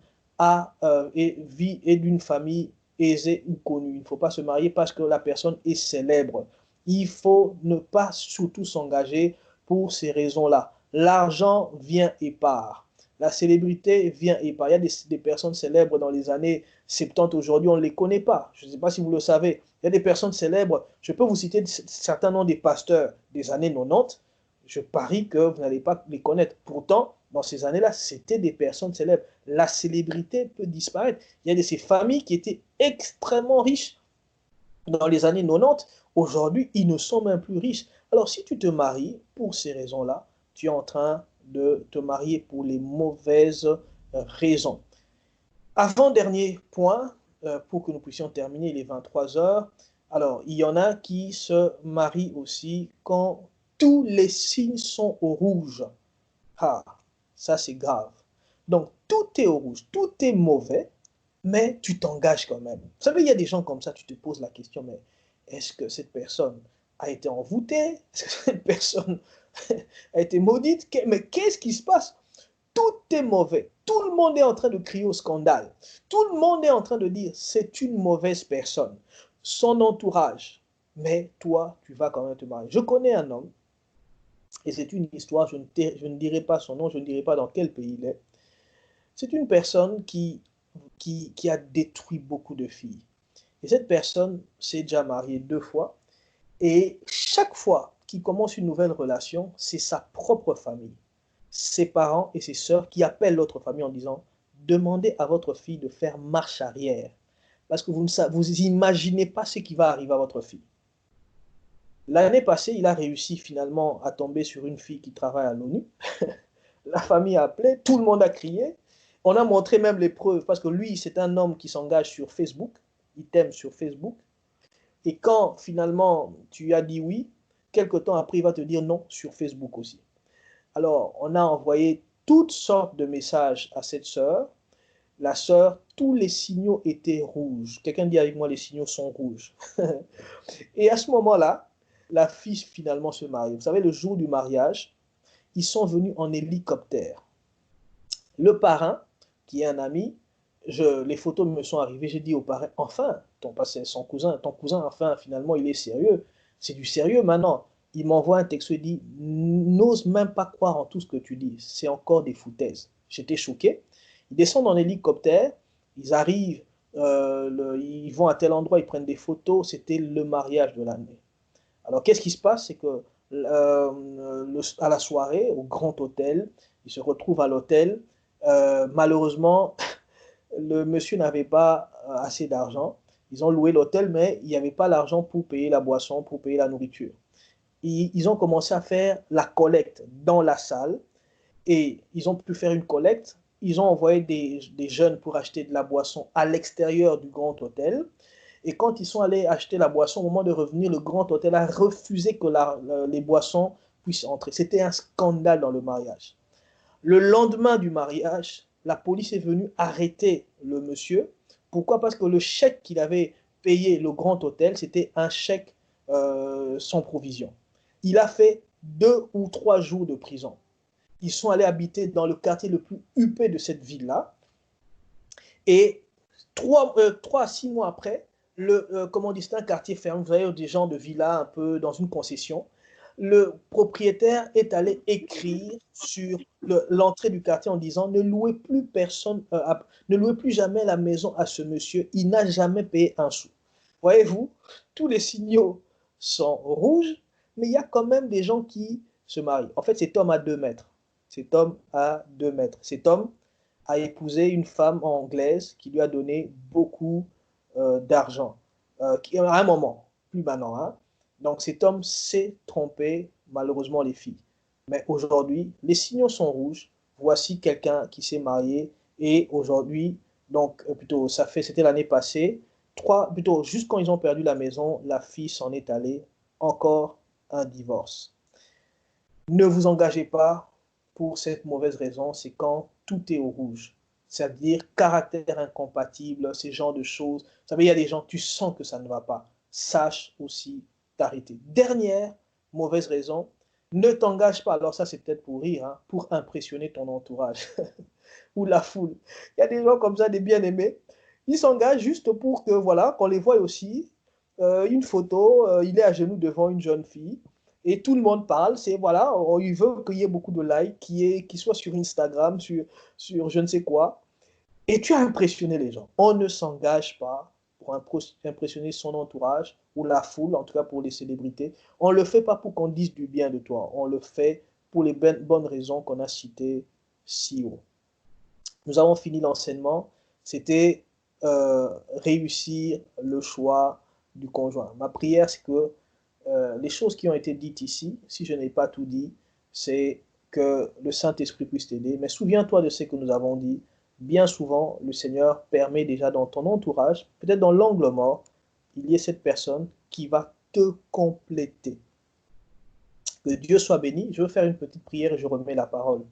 est d'une famille aisée ou connue. Il ne faut pas se marier parce que la personne est célèbre. Il faut ne pas surtout s'engager pour ces raisons-là. L'argent vient et part. La célébrité vient et part. Il y a des personnes célèbres dans les années 70 aujourd'hui, on ne les connaît pas. Je ne sais pas si vous le savez. Il y a des personnes célèbres. Je peux vous citer certains noms des pasteurs des années 90. Je parie que vous n'allez pas les connaître. Pourtant, dans ces années-là, c'était des personnes célèbres. La célébrité peut disparaître. Il y a de ces familles qui étaient extrêmement riches dans les années 90. Aujourd'hui, ils ne sont même plus riches. Alors, si tu te maries pour ces raisons-là, tu es en train de te marier pour les mauvaises raisons. Avant-dernier point, pour que nous puissions terminer les 23 heures, alors il y en a qui se marient aussi quand tous les signes sont au rouge. Ah, ça c'est grave. Donc tout est au rouge, tout est mauvais, mais tu t'engages quand même. Vous savez, il y a des gens comme ça, tu te poses la question, mais est-ce que cette personne a été envoûtée? Est-ce que cette personne a été maudite? Mais qu'est-ce qui se passe? Tout est mauvais. Tout le monde est en train de crier au scandale. Tout le monde est en train de dire c'est une mauvaise personne. Son entourage. Mais toi, tu vas quand même te marier. Je connais un homme, et c'est une histoire, je ne dirai pas son nom, je ne dirai pas dans quel pays il est. C'est une personne qui a détruit beaucoup de filles. Et cette personne s'est déjà mariée 2 fois. Et chaque fois qu'il commence une nouvelle relation, c'est sa propre famille, ses parents et ses sœurs qui appellent l'autre famille en disant « Demandez à votre fille de faire marche arrière, parce que vous imaginez pas ce qui va arriver à votre fille. » L'année passée, il a réussi finalement à tomber sur une fille qui travaille à l'ONU. La famille a appelé, tout le monde a crié. On a montré même les preuves, parce que lui, c'est un homme qui s'engage sur Facebook. Il t'aime sur Facebook. Et quand finalement tu as dit oui, quelque temps après, il va te dire non sur Facebook aussi. Alors, on a envoyé toutes sortes de messages à cette sœur. la sœur, tous les signaux étaient rouges. Quelqu'un dit avec moi, les signaux sont rouges. Et à ce moment-là, la fille finalement se marie. Vous savez, le jour du mariage, ils sont venus en hélicoptère. Le parrain, qui est un ami, les photos me sont arrivées, j'ai dit au parrain, enfin, c'est son cousin, ton cousin, enfin, finalement, il est sérieux. C'est du sérieux maintenant. Il m'envoie un texte, il dit, n'ose même pas croire en tout ce que tu dis, c'est encore des foutaises. J'étais choqué. Ils descendent en hélicoptère, ils arrivent, ils vont à tel endroit, ils prennent des photos, c'était le mariage de l'année. Alors, qu'est-ce qui se passe? C'est que à la soirée, au grand hôtel, ils se retrouvent à l'hôtel. Malheureusement, le monsieur n'avait pas assez d'argent. Ils ont loué l'hôtel, mais il n'y avait pas l'argent pour payer la boisson, pour payer la nourriture. Ils ont commencé à faire la collecte dans la salle et ils ont pu faire une collecte. Ils ont envoyé des jeunes pour acheter de la boisson à l'extérieur du grand hôtel. Et quand ils sont allés acheter la boisson, au moment de revenir, le grand hôtel a refusé que les boissons puissent entrer. C'était un scandale dans le mariage. Le lendemain du mariage, la police est venue arrêter le monsieur. Pourquoi? Parce que le chèque qu'il avait payé le grand hôtel, c'était un chèque sans provision. Il a fait 2 ou 3 jours de prison. Ils sont allés habiter dans le quartier le plus huppé de cette ville-là. Et 3 à 6 mois après, comment on dit, c'est un quartier fermé, vous avez des gens de villa un peu dans une concession. Le propriétaire est allé écrire sur l'entrée du quartier en disant ne louez plus personne, ne louez plus jamais la maison à ce monsieur, il n'a jamais payé un sou. Voyez-vous, tous les signaux sont rouges, mais il y a quand même des gens qui se marient. En fait, cet homme a 2 mètres. Cet homme a 2 mètres. Cet homme a épousé une femme anglaise qui lui a donné beaucoup d'argent. À un moment, plus maintenant. Hein. Donc cet homme s'est trompé, malheureusement les filles. Mais aujourd'hui, les signaux sont rouges. Voici quelqu'un qui s'est marié et aujourd'hui, donc plutôt, c'était l'année passée, plutôt juste quand ils ont perdu la maison, la fille s'en est allée. Encore un divorce. Ne vous engagez pas pour cette mauvaise raison, c'est quand tout est au rouge. C'est-à-dire caractère incompatible, ces genres de choses. Vous savez, il y a des gens, tu sens que ça ne va pas. Sache aussi t'arrêter. Dernière mauvaise raison, ne t'engage pas. Alors ça, c'est peut-être pour rire, hein, pour impressionner ton entourage ou la foule. Il y a des gens comme ça, des bien-aimés. Ils s'engagent juste pour que, voilà, qu'on les voie aussi. Une photo, il est à genoux devant une jeune fille. Et tout le monde parle, c'est voilà, il veut qu'il y ait beaucoup de likes, qu'il soit sur Instagram, sur je ne sais quoi. Et tu as impressionné les gens. On ne s'engage pas pour impressionner son entourage ou la foule, en tout cas pour les célébrités. On ne le fait pas pour qu'on dise du bien de toi. On le fait pour les bonnes raisons qu'on a citées si haut. Nous avons fini l'enseignement. C'était réussir le choix du conjoint. Ma prière, c'est que les choses qui ont été dites ici, si je n'ai pas tout dit, c'est que le Saint-Esprit puisse t'aider. Mais souviens-toi de ce que nous avons dit. Bien souvent, le Seigneur permet déjà dans ton entourage, peut-être dans l'angle mort, il y ait cette personne qui va te compléter. Que Dieu soit béni. Je veux faire une petite prière et je remets la parole